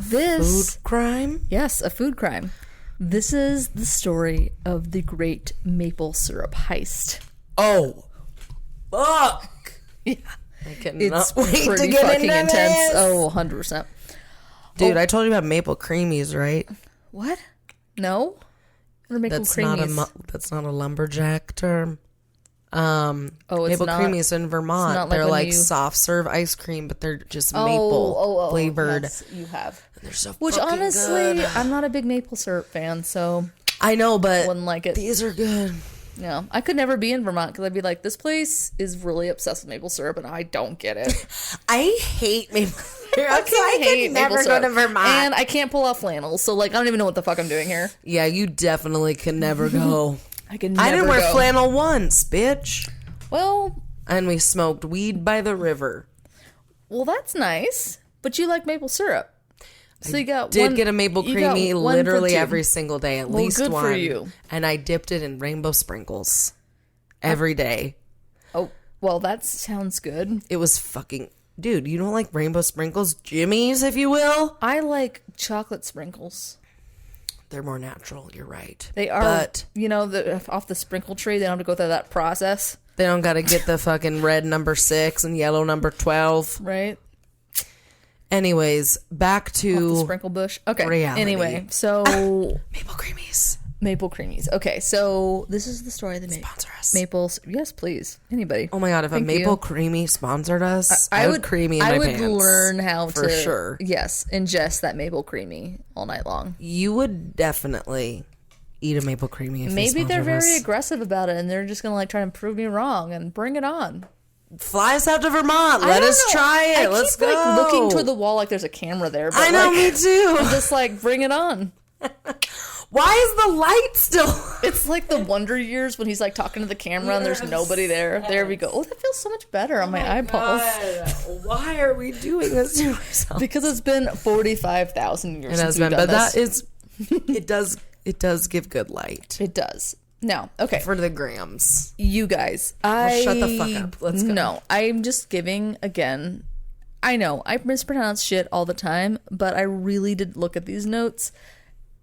food crime? Yes, a food crime. This is the story of the great maple syrup heist. Oh, fuck! Yeah, I cannot wait to get fucking into intense. This. Oh, 100%. Dude, I told you about maple creamies, right? What? No. What are maple creamies? That's not a lumberjack term. It's maple not, creamies in Vermont. They're like soft serve ice cream, but they're just maple flavored. Yes, you have. And they're so Which fucking honestly, good. I'm not a big maple syrup fan, so I know, but wouldn't like it. These are good. No, I could never be in Vermont because I'd be like, this place is really obsessed with maple syrup, and I don't get it. I hate maple syrup. I could never go to Vermont, and I can't pull off flannels, so like I don't even know what the fuck I'm doing here. Yeah, you definitely can never go. I didn't wear flannel once, bitch. Well, and we smoked weed by the river. Well, that's nice, but you like maple syrup. So you did get a maple creamy literally every single day, at least good one. For you. And I dipped it in rainbow sprinkles every day. Oh, well, that sounds good. It was fucking... Dude, you don't like rainbow sprinkles? Jimmies, if you will? I like chocolate sprinkles. They're more natural. You're right. They are, but off the sprinkle tree. They don't have to go through that process. They don't got to get the fucking red number 6 and yellow number 12. Right. Anyways, back to off the sprinkle bush. Okay. Reality. Anyway, so Maple Creamies. Maple Creamies. Okay, so this is the story of the sponsor us. Maples. Yes, please. Anybody. Oh my god, if a Maple Creamy sponsored us, I would creamy in my pants. I would learn how for to sure. Yes, ingest that Maple Creamy all night long. You would definitely eat a Maple Creamy if maybe they're very us. aggressive about it and they're just gonna try and prove me wrong and bring it on. Fly us out to Vermont. Let us try it. Let's go. Like looking toward the wall like there's a camera there. But I know, me too. I'm just like, bring it on. Why is the light still? It's like the Wonder Years when he's like talking to the camera and there's nobody there. There we go. Oh, that feels so much better on my eyeballs. God. Why are we doing this to ourselves? Because it's been 45,000 years. It has been, but that is. It does give good light. It does. No, okay. For the grams. You guys, shut the fuck up. Let's go. No, I'm just giving again. I know I mispronounce shit all the time, but I really did look at these notes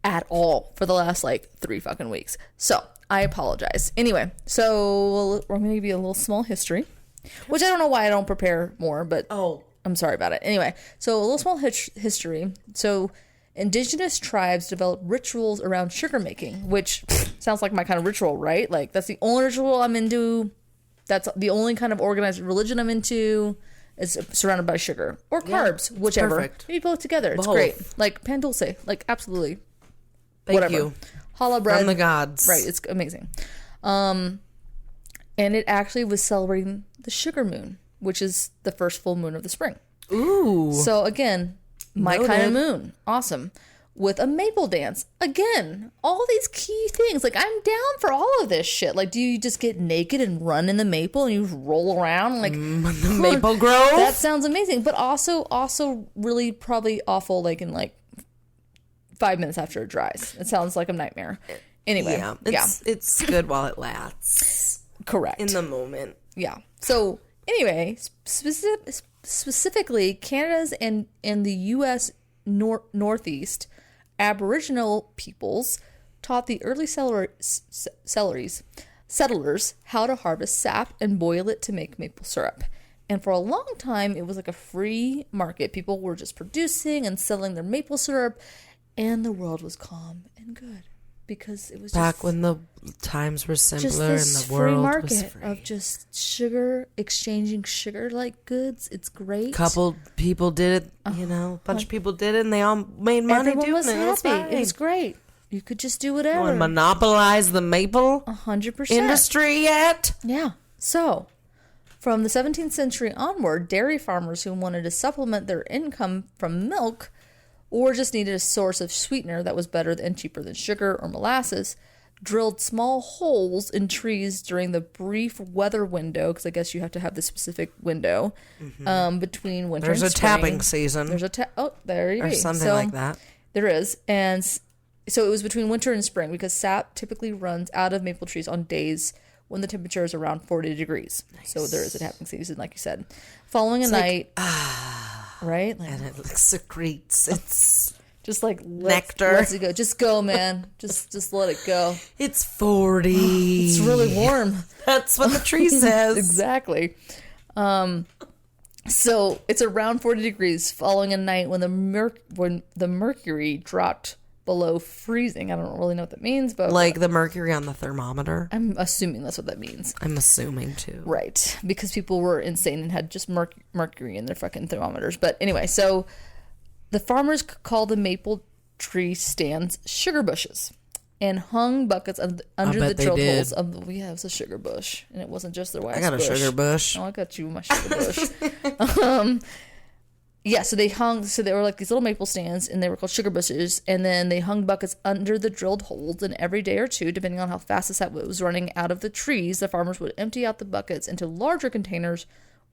at all for the last like 3 fucking weeks. So I apologize. Anyway, so I'm going to give you a little small history, which I don't know why I don't prepare more, but I'm sorry about it. Anyway, so a little small history. So indigenous tribes developed rituals around sugar making, which sounds like my kind of ritual, right? Like that's the only ritual I'm into. That's the only kind of organized religion I'm into. Is surrounded by sugar or carbs, whichever. Perfect. Maybe both together. It's great. Like pan dulce. Like absolutely. Thank you. Challah bread. From the gods. Right. It's amazing. And it actually was celebrating the sugar moon, which is the first full moon of the spring. Ooh. So again, my kind of moon. Awesome. With a maple dance. Again, all these key things. Like, I'm down for all of this shit. Like, do you just get naked and run in the maple and you just roll around? Like, the maple grove? That sounds amazing. But also really probably awful, like, in, like, 5 minutes after it dries. It sounds like a nightmare. Anyway. It's good while it lasts. Correct. In the moment. Yeah. So, anyway, specifically, Canada's and the U.S. Northeast Aboriginal peoples taught the early settlers how to harvest sap and boil it to make maple syrup. And for a long time, it was like a free market. People were just producing and selling their maple syrup, and the world was calm and good because it was back when the times were simpler just this and the world free market was free. Of just sugar, exchanging sugar like goods. It's great. Couple people did it, a bunch of people did it, and they all made money doing it. Everyone was happy. It was great. You could just do whatever. Want to monopolize the maple 100% industry yet? Yeah. So, from the 17th century onward, dairy farmers who wanted to supplement their income from milk or just needed a source of sweetener that was better and cheaper than sugar or molasses drilled small holes in trees during the brief weather window, because I guess you have to have this specific window between winter and spring. There's a tapping season. There's there you go. Or something like that. There is. And so it was between winter and spring because sap typically runs out of maple trees on days when the temperature is around 40 degrees. Nice. So there is a tapping season, like you said. Following a night, right? Like, and it secretes its just like nectar. Let's it go. Just go, man. just let it go. It's 40. It's really warm. That's what the tree says. Exactly. So it's around 40 degrees following a night when the mercury dropped below freezing. I don't really know what that means, but like the mercury on the thermometer. I'm assuming that's what that means. I'm assuming too. Right, because people were insane and had just mercury in their fucking thermometers. But anyway, so the farmers called the maple tree stands sugar bushes and hung buckets under the drill holes of the. Yeah, it was a sugar bush, and it wasn't just their wife's bush. I got a sugar bush. Oh, I got you my sugar bush. Yeah, so they were like these little maple stands, and they were called sugar bushes, and then they hung buckets under the drilled holes, and every day or two, depending on how fast the sap was running out of the trees, the farmers would empty out the buckets into larger containers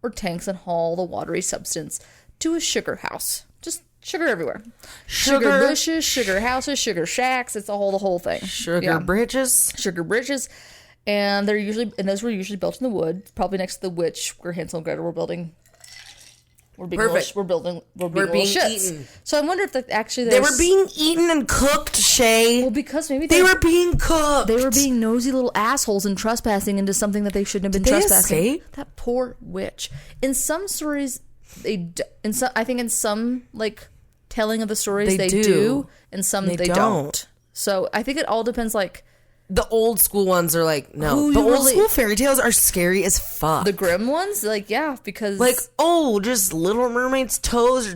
or tanks and haul the watery substance to a sugar house. Just sugar everywhere. Sugar bushes, sugar houses, sugar shacks, it's the whole thing. Sugar bridges. Sugar bridges. And those were usually built in the wood, probably next to the witch where Hansel and Gretel were building We're being being eaten. So I wonder if actually they were being eaten and cooked, Shay. Well, because maybe they were being cooked. They were being nosy little assholes and trespassing into something that they shouldn't have been trespassing. Escape? That poor witch. In some stories, I think in some like telling of the stories they do, and some they don't. So I think it all depends. Like the old school ones are like, no. The old school fairy tales are scary as fuck. The grim ones, like, yeah, because like, just Little Mermaid's toes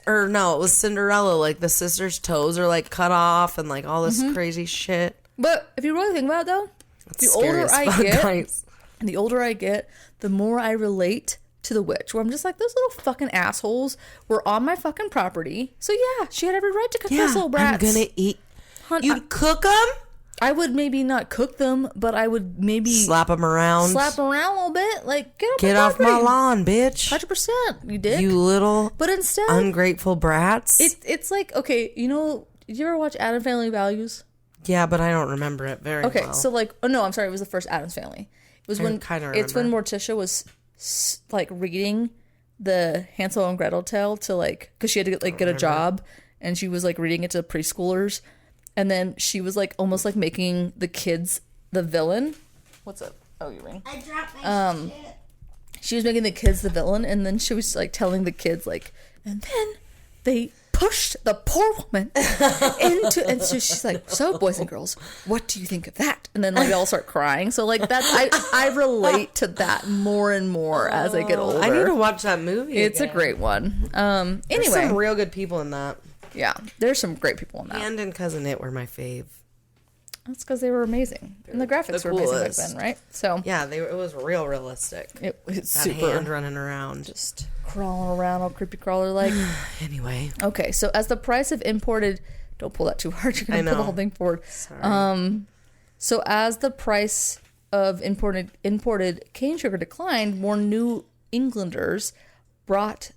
or no, it was Cinderella. Like the sister's toes are like cut off and like all this crazy shit. But if you really think about it, though, the older I get, the more I relate to the witch. Where I'm just like, those little fucking assholes were on my fucking property. So yeah, she had every right to cook those little brats. I'm gonna eat. You'd cook them? I would maybe not cook them, but I would maybe slap them around a little bit. Like, get off my lawn, bitch. 100%. You did. You little but instead, ungrateful brats. It's like, okay, did you ever watch Addams Family Values? Yeah, but I don't remember it very well. Okay, so like, oh no, I'm sorry, it was the first Addams Family. It was when Morticia was like reading the Hansel and Gretel tale to like, because she had to get a job, and she was like reading it to preschoolers. And then she was like almost like making the kids the villain. What's up? Oh, you ring. I dropped my shit. She was making the kids the villain, and then she was like telling the kids like, and then they pushed the poor woman into, and so she's like, so boys and girls, what do you think of that? And then like they all start crying. So like that's I relate to that more and more as I get older. I need to watch that movie. It's a great one. Anyway, there's some real good people in that. Yeah, there's some great people in that. And Cousin It were my fave. That's because they were amazing, and the graphics were amazing back then, right? So yeah, it was real realistic. It was that super hand running around, just crawling around, all creepy crawler like. Anyway, okay, so as the price of imported, don't pull that too hard. You're gonna pull the whole thing forward. Sorry. So as the price of imported cane sugar declined, more New Englanders bought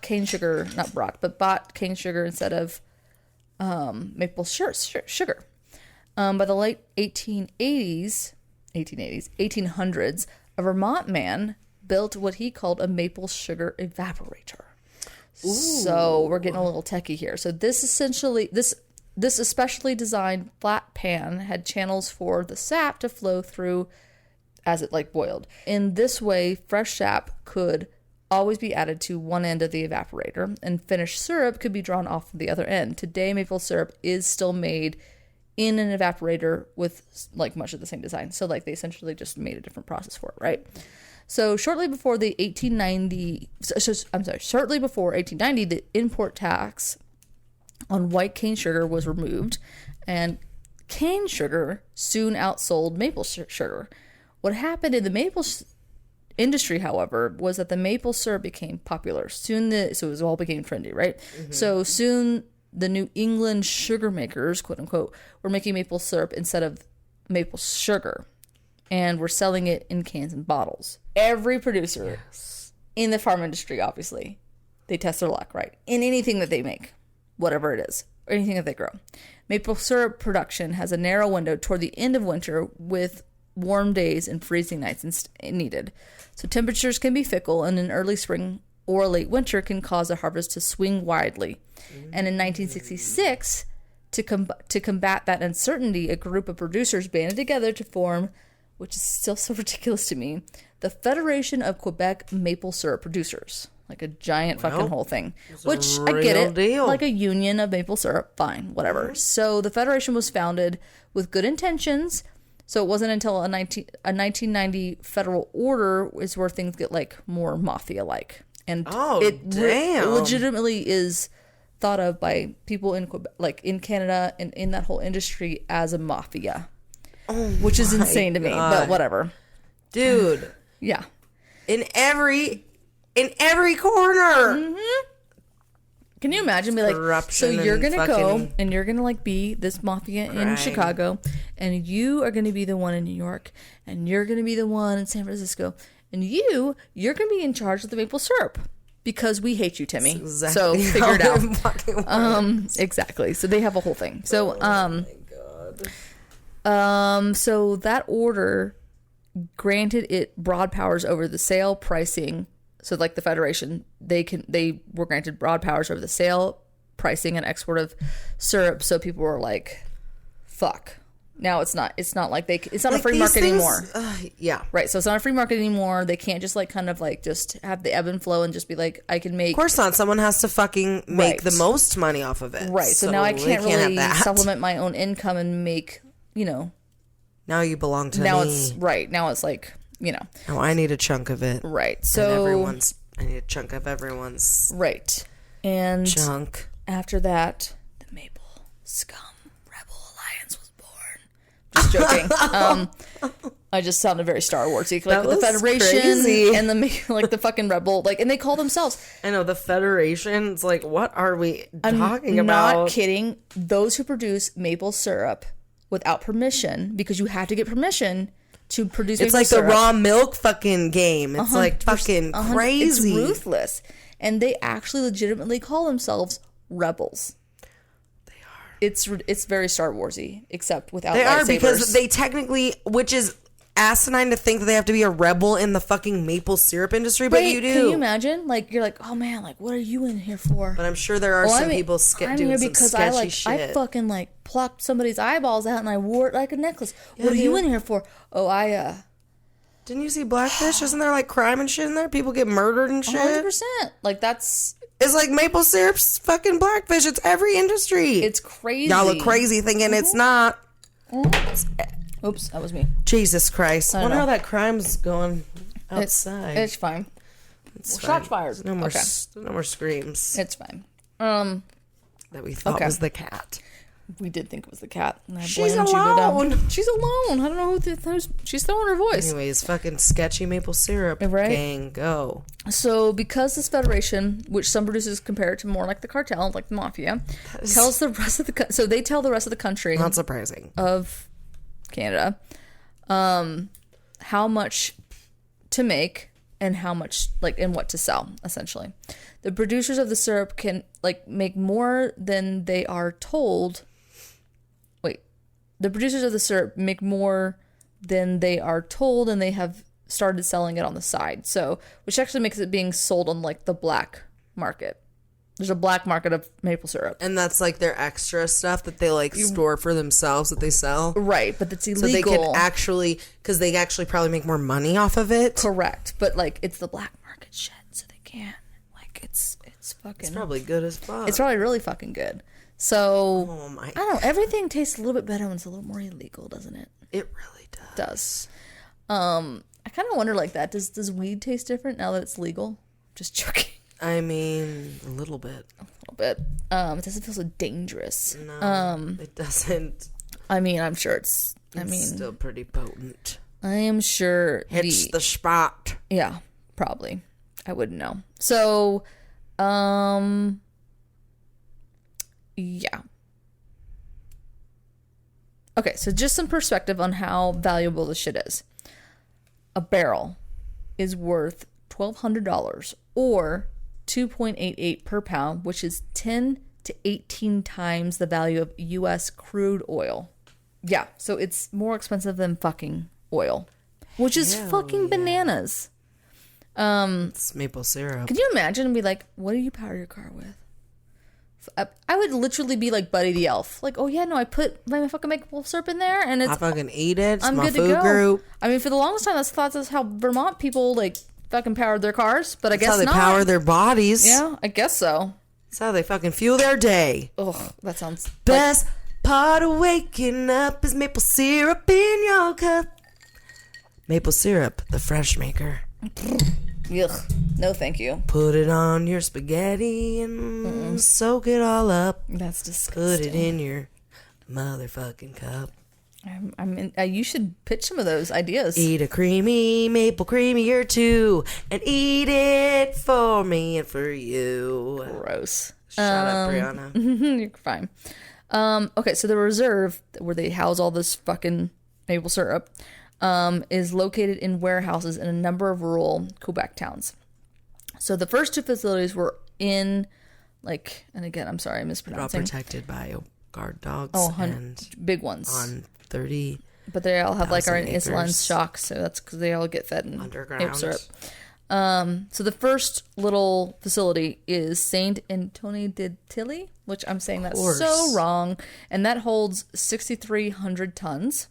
cane sugar instead of maple sugar. By the late 1800s, a Vermont man built what he called a maple sugar evaporator. Ooh. So we're getting a little techie here. So this especially designed flat pan had channels for the sap to flow through as it like boiled. In this way, fresh sap could always be added to one end of the evaporator, and finished syrup could be drawn off from the other end. Today, maple syrup is still made in an evaporator with like much of the same design. So like they essentially just made a different process for it, right? So shortly before 1890, the import tax on white cane sugar was removed, and cane sugar soon outsold maple sugar. What happened in the maple industry, however, was that the maple syrup became popular. So it all became trendy, right? Mm-hmm. So soon the New England sugar makers, quote unquote, were making maple syrup instead of maple sugar, and were selling it in cans and bottles. Every producer in the farm industry, obviously, they test their luck, right? In anything that they make, whatever it is, or anything that they grow. Maple syrup production has a narrow window toward the end of winter, with warm days and freezing nights needed. So temperatures can be fickle, and in early spring or late winter can cause the harvest to swing widely. And in 1966, to combat that uncertainty, a group of producers banded together to form, which is still so ridiculous to me, the Federation of Quebec Maple Syrup Producers. Like a giant fucking whole thing. Which, I get it. Deal. Like a union of maple syrup. Fine, whatever. So the Federation was founded with good intentions. So it wasn't until a 1990 federal order is where things get like more mafia-like. And it legitimately is thought of by people in Quebec, like in Canada and in that whole industry, as a mafia. Which is insane to me, but whatever. Dude. Yeah. In every corner. Mm-hmm. Can you imagine? Be like, so you're gonna go and you're gonna like be this mafia in Chicago, and you are gonna be the one in New York, and you're gonna be the one in San Francisco, and you're gonna be in charge of the maple syrup because we hate you, Timmy. Exactly. So figure it out. Exactly. So they have a whole thing. So my God. So that order granted it broad powers over the sale, pricing, So like the Federation, they were granted broad powers over the sale, pricing, and export of syrup. So people were like, fuck. Now it's not like it's not like a free market anymore. Yeah. Right. So it's not a free market anymore. They can't just like kind of like just have the ebb and flow and just be like, I can make. Of course not. Someone has to fucking make the most money off of it. Right. So now I can't really supplement my own income and make, Now you belong to me. Now it's right. Now it's like, Oh, I need a chunk of it. Right. So I need a chunk of everyone's. Right. And chunk. After that, the Maple Scum Rebel Alliance was born. Just joking. I just sounded very Star Warsy, like with the Federation crazy. And the fucking rebel, and they call themselves. I know the Federation. It's like, what are we talking I'm about? not kidding. Those who produce maple syrup without permission, because you have to get permission to produce. It's like syrup. The raw milk fucking game. It's like fucking crazy. It's ruthless, and they actually legitimately call themselves rebels. It's very Star Warsy, except without lightsabers. They are, because they technically, which is asinine to think that they have to be a rebel in the fucking maple syrup industry, but you do. Can you imagine? Like, you're like, oh man, like, what are you in here for? But I'm sure there are some people doing some sketchy shit. I fucking plucked somebody's eyeballs out and I wore it like a necklace. Yeah, what are you in here for? Oh, Didn't you see Blackfish? Isn't there like crime and shit in there? People get murdered and shit. 100%. Like that's. It's like maple syrup's fucking Blackfish. It's every industry. It's crazy. Y'all look crazy thinking it's not. Oops, that was me. Jesus Christ. I wonder how that crime's going outside. It's fine. Shots fired. No more screams. It's fine. That we thought was the cat. We did think it was the cat. And She's alone. She's alone. I don't know who's she's throwing her voice. Anyways, fucking sketchy maple syrup gang, go. So because this Federation, which some producers compare it to more like the cartel, like the mafia, tells the rest of the they tell the rest of the country, not surprising, of Canada, how much to make and how much and what to sell. Essentially, the producers of the syrup can make more than they are told. The producers of the syrup make more than they are told, and they have started selling it on the side. So, which actually makes it being sold on the black market. There's a black market of maple syrup, and that's their extra stuff that they store for themselves that they sell. Right, but it's illegal. So they can actually, because they actually probably make more money off of it. Correct, but it's the black market shit, so they can't. It's fucking. It's probably good as fuck. It's probably really fucking good. So, oh my I don't know. Everything tastes a little bit better when it's a little more illegal, doesn't it? It really does. I kind of wonder that. Does weed taste different now that it's legal? Just joking. I mean, a little bit. A little bit. It doesn't feel so dangerous. No, it doesn't. I mean, I'm sure it's still pretty potent. I am sure hits the spot. Yeah, probably. I wouldn't know. So, yeah. Okay, so just some perspective on how valuable this shit is. A barrel is worth $1,200 or $2.88 per pound, which is 10 to 18 times the value of U.S. crude oil. Yeah, so it's more expensive than fucking oil, which is fucking bananas. It's maple syrup. Can you imagine and be like, what do you power your car with? I would literally be like Buddy the Elf. Oh yeah, no, I put my fucking maple syrup in there and I fucking eat it. It's I'm my good food to go. Group. I mean, for the longest time, that's how Vermont people fucking powered their cars. But I guess that's how they power their bodies. Yeah, I guess so. That's how they fucking fuel their day. Ugh, that sounds best part of waking up is maple syrup in your cup. Maple syrup, the fresh maker. Ugh. No, thank you. Put it on your spaghetti and soak it all up. That's disgusting. Put it in your motherfucking cup. You should pitch some of those ideas. Eat a creamy maple creamy or two and eat it for me and for you. Gross. Shut up, Brianna. You're fine. Okay, so the reserve where they house all this fucking maple syrup is located in warehouses in a number of rural Quebec towns. So the first two facilities were in, and again, I'm sorry, I'm mispronouncing. They're all protected by guard dogs. And big ones. On 30. But they all have our insulin shocks, so that's because they all get fed in underground maple syrup. So the first little facility is Saint Anthony de Tilly, which I'm saying that's so wrong, and that holds 6,300 tons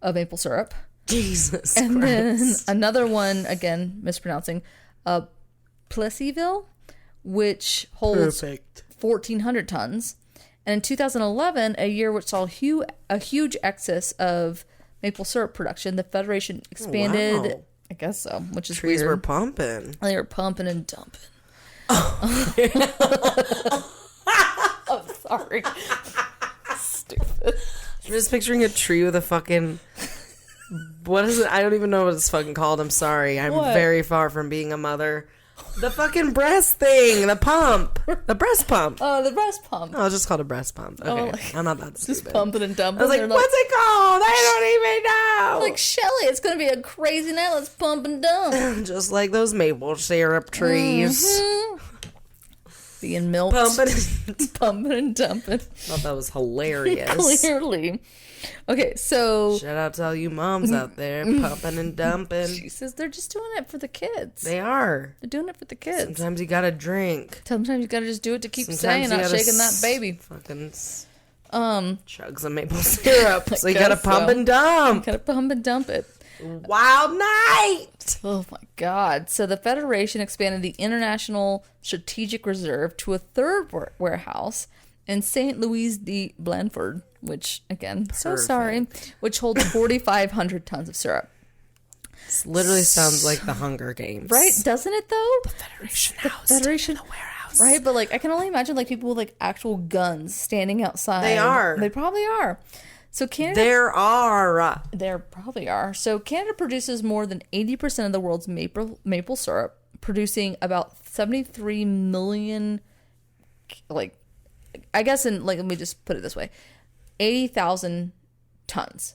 of maple syrup. Jesus and Christ. Then another one, again mispronouncing, Plessyville, which holds 1,400 tons. And in 2011, a year which saw a huge excess of maple syrup production, the Federation expanded. Wow. I guess so, which is Trees weird. were pumping. They were pumping and dumping. I'm sorry. Stupid. I'm just picturing a tree with a fucking... What is it? I don't even know what it's fucking called. I'm sorry. I'm very far from being a mother. The fucking breast thing. The pump. The breast pump. Oh, the breast pump. Oh, it's just called a breast pump. Okay. I'm not that stupid. Just pumping and dumping. I was like, what's it called? I don't even know. Like, Shelly, it's going to be a crazy night. Let's pump and dump. Just like those maple syrup trees. Mm-hmm. Being milked. Pumping and dumping. Thought that was hilarious. Clearly. Okay, so... Shout out to all you moms out there, pumping and dumping. She says they're just doing it for the kids. They are. They're doing it for the kids. Sometimes you gotta drink. Sometimes you gotta just do it to keep staying, not shaking that baby. Fucking chug some maple syrup. So you gotta pump and dump. Gotta pump and dump it. Wild night! Oh my God. So the Federation expanded the International Strategic Reserve to a third warehouse in St. Louis de Blanford, which, again, so sorry, which holds 4,500 tons of syrup. This literally sounds like the Hunger Games. Right? Doesn't it, though? The Federation House. The Federation. The warehouse. Right? But, like, I can only imagine, like, people with, like, actual guns standing outside. They are. They probably are. So Canada... There probably are. So Canada produces more than 80% of the world's maple syrup, producing about 73 million, like, I guess let me just put it this way, 80,000 tons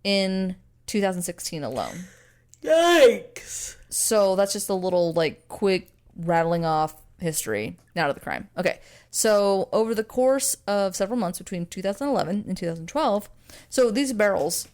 in 2016 alone. Yikes. So that's just a little, like, quick rattling off history now to the crime. Okay, so over the course of several months between 2011 and 2012, so these barrels,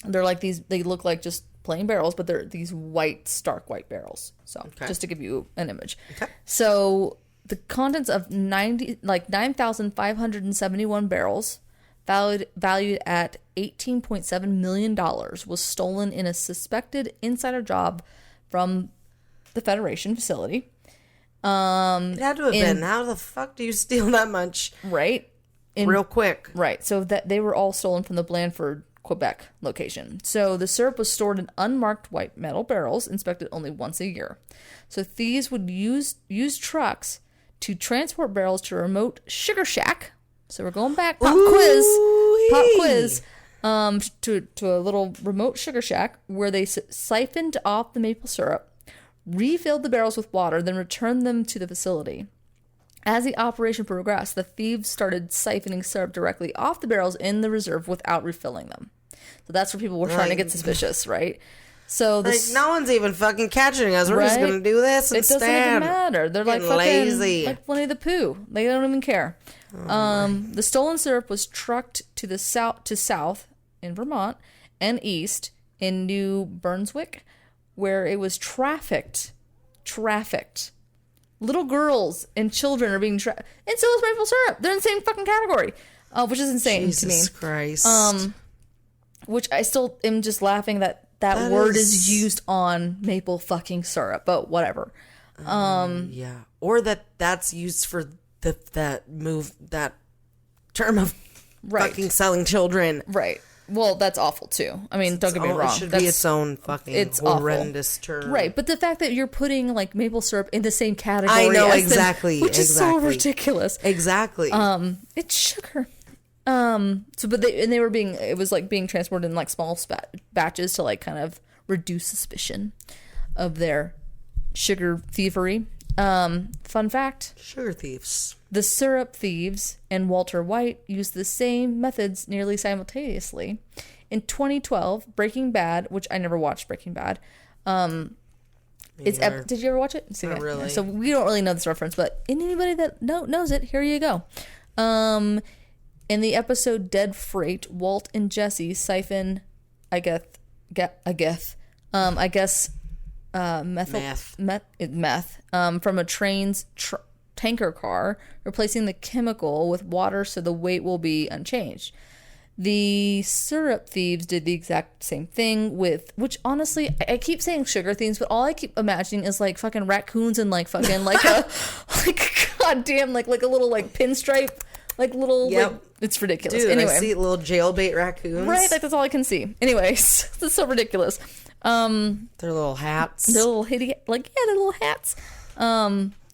they're like these, they look like just plain barrels, but they're these white, stark white barrels. So just to give you an image. Okay. So the contents of 9,571 barrels, valued at $18.7 million, was stolen in a suspected insider job from the Federation facility. It had to have been. How the fuck do you steal that much? Right. Real quick. Right. So that they were all stolen from the Blanford, Quebec location. So the syrup was stored in unmarked white metal barrels, inspected only once a year. So thieves would use trucks to transport barrels to a remote sugar shack. So we're going back. Pop quiz. To a little remote sugar shack where they siphoned off the maple syrup, refilled the barrels with water, then returned them to the facility. As the operation progressed, the thieves started siphoning syrup directly off the barrels in the reserve without refilling them. So that's where people were trying to get suspicious, right? So this, no one's even fucking catching us. We're just gonna do this instead. It doesn't even matter. They're like fucking lazy, like Winnie the Pooh. They don't even care. The stolen syrup was trucked to the south in Vermont and east in New Brunswick, where it was trafficked. Little girls and children are being trafficked. And so is maple syrup. They're in the same fucking category, which is insane to me. Jesus Christ. Which I still am just laughing that word is used on maple fucking syrup, but whatever. Yeah. Or that's used for that term of fucking selling children. Right. Well, that's awful too. I mean, don't get me wrong. It should be its own fucking horrendous term. Right, but the fact that you're putting like maple syrup in the same category, I know exactly, which is so ridiculous. Exactly. It's sugar. It was like being transported in like small batches to like kind of reduce suspicion of their sugar thievery. Fun fact: sugar thieves. The syrup thieves and Walter White used the same methods nearly simultaneously. In 2012, Breaking Bad, which I never watched Breaking Bad. Did you ever watch it? Not really. So we don't really know this reference, but anybody that knows it, here you go. In the episode Dead Freight, Walt and Jesse siphon, meth from a train's tanker car, replacing the chemical with water so the weight will be unchanged. The syrup thieves did the exact same thing with, which honestly, I keep saying sugar thieves, but all I keep imagining is like fucking raccoons and like fucking like a, like goddamn, like a little like pinstripe, like little, yep. Like, it's ridiculous. Dude, anyway, I see little jailbait raccoons. Right, like that's all I can see. Anyways, that's so ridiculous. Their little hats. Their little hideous, like, yeah, their little hats.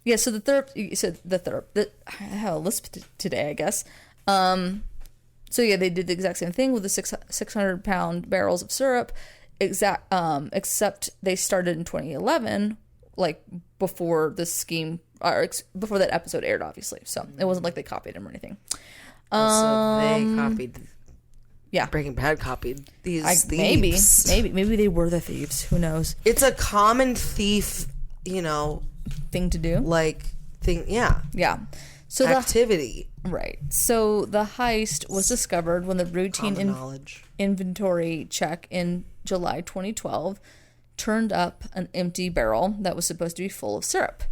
Yeah, so I have a lisp today, I guess. So yeah, they did the exact same thing with the 600-pound barrels of syrup, except they started in 2011, like before the scheme, or before that episode aired, obviously. So it wasn't like they copied them or anything. So they copied. Yeah, Breaking Bad copied these thieves. Maybe they were the thieves. Who knows? It's a common thief, thing to do. Yeah. So activity. Right. So the heist was discovered when the routine inventory check in July 2012 turned up an empty barrel that was supposed to be full of syrup.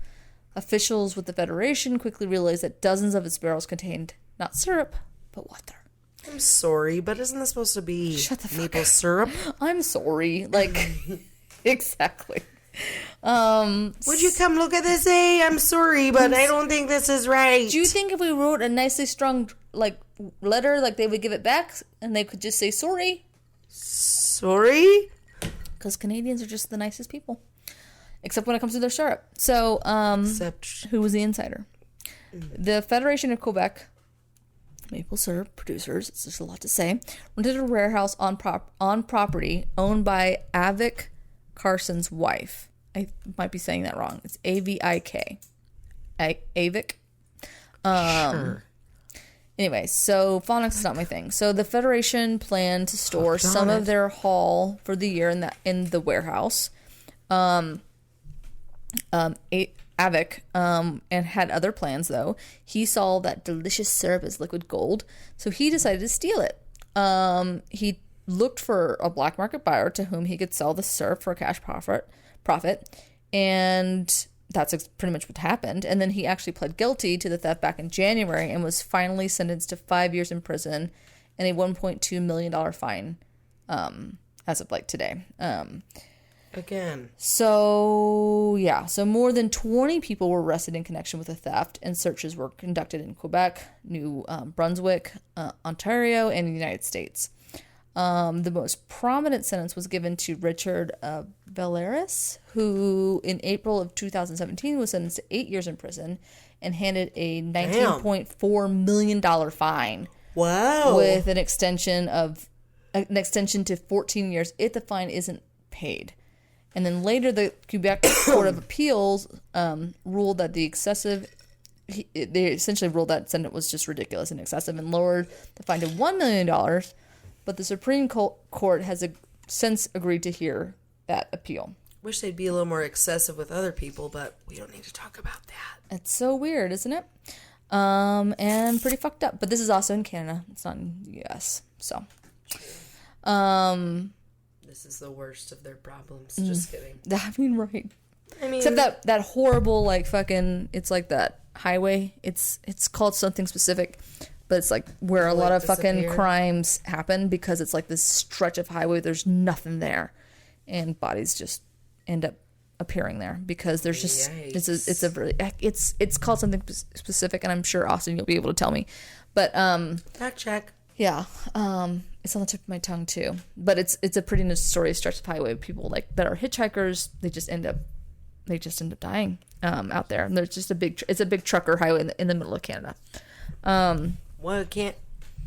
Officials with the Federation quickly realized that dozens of its barrels contained not syrup, but water. I'm sorry, but isn't this supposed to be maple syrup? I'm sorry. Like, exactly. Would you come look at this? Hey, I'm sorry, but I don't think this is right. Do you think if we wrote a nicely strung letter, they would give it back and they could just say sorry? Sorry? Because Canadians are just the nicest people, except when it comes to their syrup. So, who was the insider? The Federation of Quebec maple syrup producers. It's just a lot to say. Rented a warehouse on property owned by Avik Carson's wife. I might be saying that wrong. It's Avik. Avik. Sure. Anyway, so phonics is not my thing. So the Federation planned to store some of their haul for the year in the warehouse. Avik and had other plans though. He saw that delicious syrup as liquid gold, so he decided to steal it. He looked for a black market buyer to whom he could sell the syrup for a cash profit, and that's pretty much what happened. And then he actually pled guilty to the theft back in January and was finally sentenced to 5 years in prison and a $1.2 million fine as of today. Again. So more than 20 people were arrested in connection with the theft, and searches were conducted in Quebec, New Brunswick, Ontario, and the United States. The most prominent sentence was given to Richard Valeris, who in April of 2017 was sentenced to 8 years in prison and handed a $19.4 million fine. Wow. With an extension to 14 years if the fine isn't paid. And then later, the Quebec Court of Appeals ruled that they essentially ruled that sentence was just ridiculous and excessive and lowered the fine to $1 million. But the Supreme Court has since agreed to hear that appeal. Wish they'd be a little more excessive with other people, but we don't need to talk about that. It's so weird, isn't it? And pretty fucked up. But this is also in Canada. It's not in the U.S. So, this is the worst of their problems. Just kidding. I mean, right. Except that horrible, it's like that highway. It's called something specific, but it's where a lot of fucking crimes happen because it's this stretch of highway. There's nothing there, and bodies just end up appearing there because there's just it's called something specific, and I'm sure Austin you'll be able to tell me, but fact check. Yeah, it's on the tip of my tongue too, but it's a pretty notorious stretch of highway. People that are hitchhikers, they just end up dying out there. And there's just it's a big trucker highway in the middle of Canada.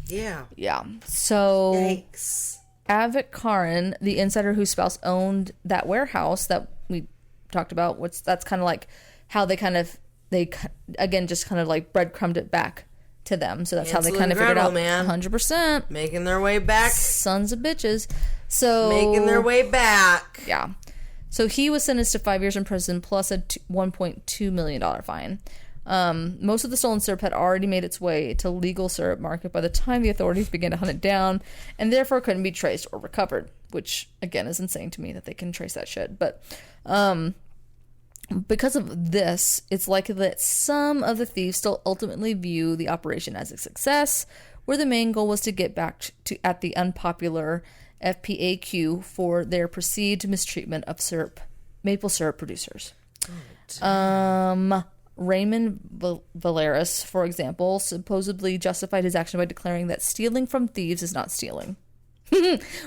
Yeah. So yikes. Avik Karin, the insider whose spouse owned that warehouse that we talked about, that's kind of how they again just kind of breadcrumbed it back to them, so that's how they kind of figured out. 100% making their way back, sons of bitches. So making their way back. Yeah. So he was sentenced to 5 years in prison plus a $1.2 million fine. Most of the stolen syrup had already made its way to legal syrup market by the time the authorities began to hunt it down, and therefore couldn't be traced or recovered, which, again, is insane to me that they can trace that shit. But because of this, it's likely that some of the thieves still ultimately view the operation as a success, where the main goal was to get back at the unpopular FPAQ for their perceived mistreatment of maple syrup producers. Raymond Valeris, for example, supposedly justified his action by declaring that stealing from thieves is not stealing.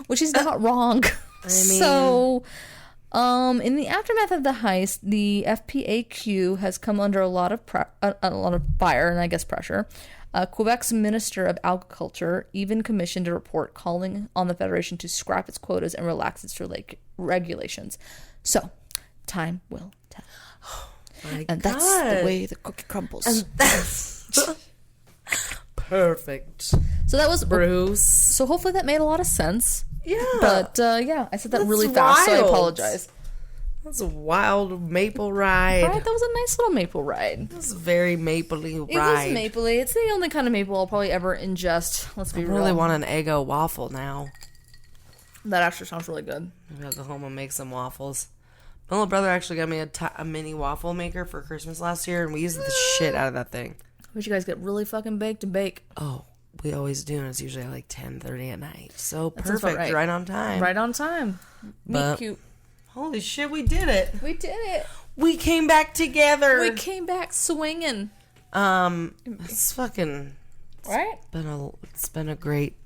Which is not wrong. I mean... So, in the aftermath of the heist, the FPAQ has come under a lot of fire and, I guess, pressure. Quebec's Minister of Agriculture even commissioned a report calling on the Federation to scrap its quotas and relax its regulations. So, time will tell. And that's the way the cookie crumbles. And that's perfect. So that was Bruce. So hopefully that made a lot of sense. Yeah. But yeah, I said that really fast, so I apologize. That's a wild maple ride. Right? That was a nice little maple ride. It was a very mapley ride. It was mapley. It's the only kind of maple I'll probably ever ingest. Let's be real. I really want an Eggo waffle now. That actually sounds really good. Maybe I'll go home and make some waffles. My little brother actually got me a mini waffle maker for Christmas last year, and we used the shit out of that thing. But you guys get really fucking baked and bake. Oh, we always do, and it's usually like 10:30 at night. So that's perfect, right on time. Right on time. Meet cute. Holy shit, we did it. We did it. We came back together. We came back swinging. It's fucking... Right? It's been a great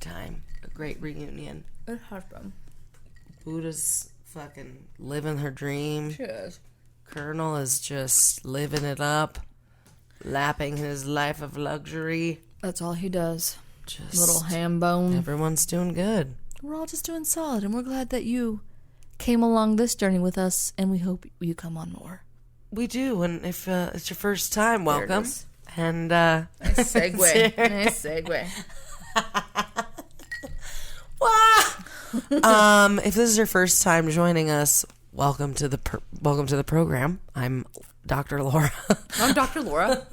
time. A great reunion. It has been. Buddha's fucking living her dream. She is. Colonel is just living it up, lapping his life of luxury. That's all he does. Just little ham bone. Everyone's doing good. We're all just doing solid, and we're glad that you came along this journey with us, and we hope you come on more. We do, and if it's your first time, welcome. And nice segue. Nice segue. If this is your first time joining us, welcome to the program. I'm Dr. Laura. I'm Dr. Laura.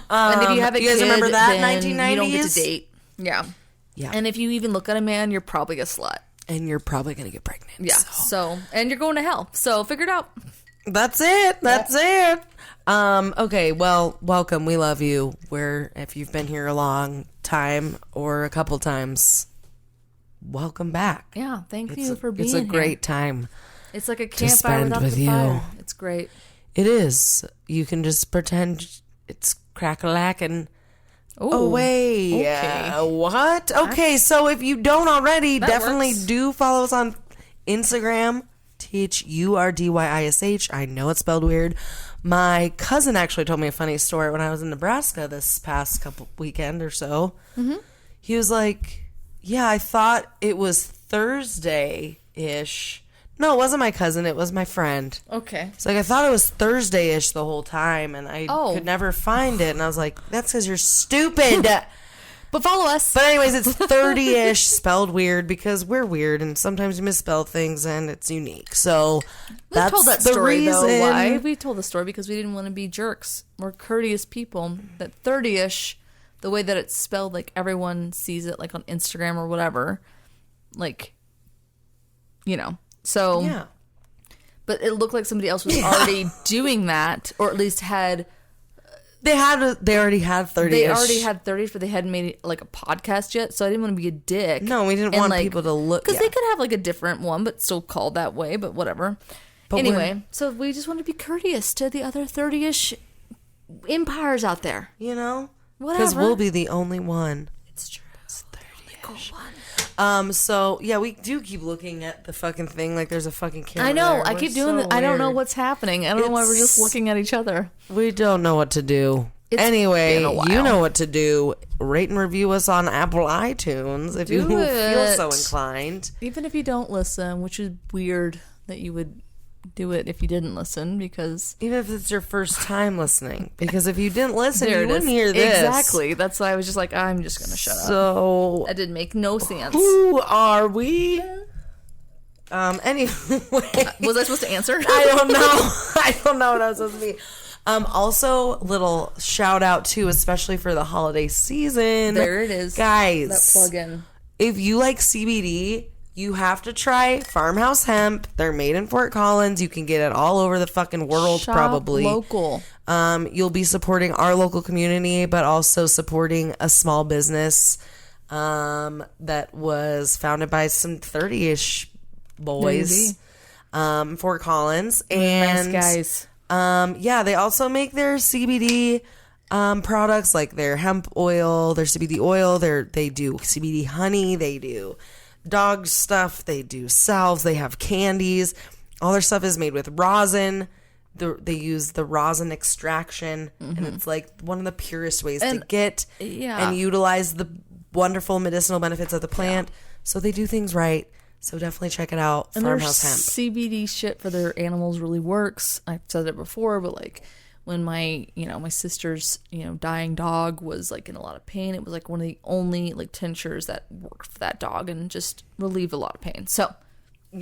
And if you have a you guys kid, remember that then 1990s? You don't get to date. Yeah. Yeah. And if you even look at a man, you're probably a slut. And you're probably gonna get pregnant. Yeah. So and you're going to hell. So figure it out. That's it. That's it. Okay. Well, welcome. We love you. If you've been here a long time or a couple times, welcome back. Yeah. Thank you for being here. It's a great time. It's like a campfire without the fire. It's great. It is. You can just pretend it's crack-a-lackin' away. Okay. What? Okay, so if you don't already, definitely works. do follow us on Instagram, THURDYISH. I know it's spelled weird. My cousin actually told me a funny story when I was in Nebraska this past weekend or so. Mm-hmm. He was like, yeah, I thought it was Thursday-ish. No, it wasn't my cousin. It was my friend. Okay. It's like I thought it was Thursday-ish the whole time, and I could never find it. And I was like, that's because you're stupid. But follow us. But anyways, it's 30-ish, spelled weird, because we're weird, and sometimes we misspell things, and it's unique. So that's told that the story, reason. Though, why? We told the story because we didn't want to be jerks. We're courteous people. That 30-ish, the way that it's spelled, like everyone sees it, like on Instagram or whatever, like, you know. So, yeah. But it looked like somebody else was already doing that, or at least had. They already had 30-ish. They already had 30-ish, but they hadn't made it like a podcast yet. So I didn't want to be a dick. No, we didn't want people to look. Because they could have like a different one, but still called that way, but whatever. But anyway, so we just want to be courteous to the other 30-ish empires out there. You know? Whatever. Because we'll be the only one. It's true. It's 30-ish. So yeah, we do keep looking at the fucking thing like there's a fucking camera. I know. There. I keep doing it. I don't know what's happening. I don't know why we're just looking at each other. We don't know what to do. Anyway, you know what to do. Rate and review us on Apple iTunes if you feel so inclined. Even if you don't listen, which is weird that you would do it if you didn't listen, because even if it's your first time listening, because if you didn't listen, you wouldn't hear this. Exactly. That's why I was just like, I'm just gonna shut up. So that didn't make no sense. Who are we? Anyway, was I supposed to answer? I don't know. I don't know what I was supposed to be. Also, little shout out too, especially for the holiday season. There it is. Guys. That plug-in. If you like CBD, you have to try Farmhouse Hemp. They're made in Fort Collins. You can get it all over the fucking world, Shop probably. local. You'll be supporting our local community, but also supporting a small business that was founded by some 30-ish boys. Fort Collins. And Nice guys. yeah, they also make their CBD products, like their hemp oil, their CBD oil. They do CBD honey. They do dog stuff. They do salves. They have candies. All their stuff is made with rosin. They use the rosin extraction, and it's like one of the purest ways to get and utilize the wonderful medicinal benefits of the plant. So they do things right. So definitely check it out. And Farmhouse Hemp. CBD shit for their animals really works. I've said it before, but like when my sister's, dying dog was like in a lot of pain, it was like one of the only like tinctures that worked for that dog and just relieved a lot of pain. So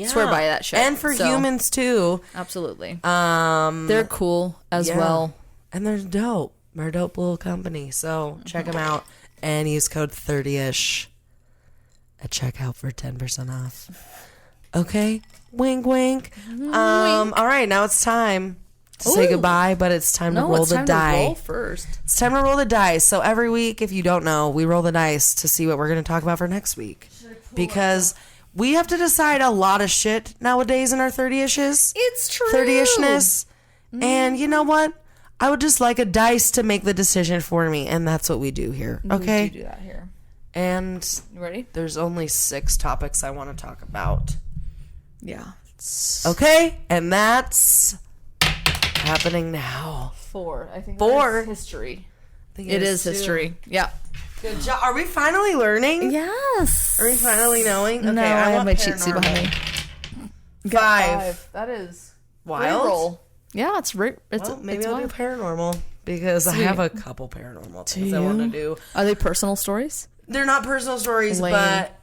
swear by that shit. And for humans too. Absolutely. They're cool as well. And they're dope. They're a dope little company. So check them out and use code 30ish at checkout for 10% off. Okay? Wink, wink. All right, now it's time to say goodbye, but it's time to roll the die. To roll first. It's time to roll the dice. So every week, if you don't know, we roll the dice to see what we're going to talk about for next week. Because we have to decide a lot of shit nowadays in our 30ishes. It's true. 30ishness. And you know what? I would just like a dice to make the decision for me, and that's what we do here. Okay? We do that here. And you ready? There's only 6 topics I want to talk about. Yeah. Okay? And that's happening now. 4. I think 4. That's history. It is history. Yeah. Good job. Are we finally learning? Yes. Are we finally knowing? Okay, No, I have my cheat sheet behind me. 5. That is wild. Roll. Yeah, it's maybe I'll do paranormal because I have a couple paranormal things I want to do. Are they personal stories? They're not personal stories, but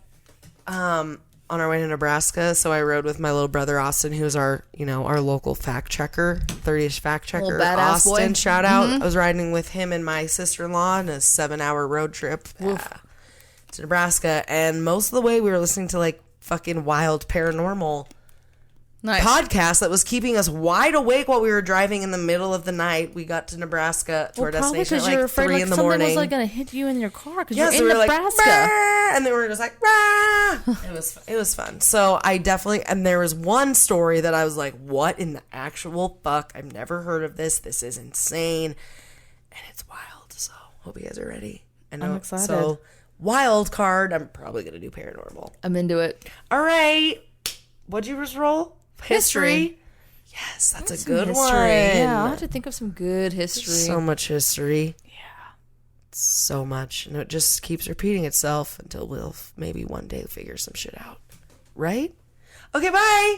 on our way to Nebraska, so I rode with my little brother Austin, who's our local fact checker, 30ish fact checker. Badass Austin, boy. shout out. I was riding with him and my sister-in-law on a 7-hour road trip to Nebraska, and most of the way we were listening to like fucking wild paranormal podcast that was keeping us wide awake while we were driving in the middle of the night. We got to Nebraska to our destination at like 3 in the morning. Something was like going to hit you in your car because so you're in Nebraska. Like, and then we were just like, it was fun. So I definitely, and there was one story that I was like, what in the actual fuck? I've never heard of this. This is insane. And it's wild. So hope you guys are ready. I'm excited. So wild card, I'm probably going to do paranormal. I'm into it. All right. What'd you just roll? History. Yes, that's a good one. Yeah, I'll have to think of some good history. So much history. Yeah. So much. And it just keeps repeating itself until we'll maybe one day figure some shit out. Right? Okay, bye.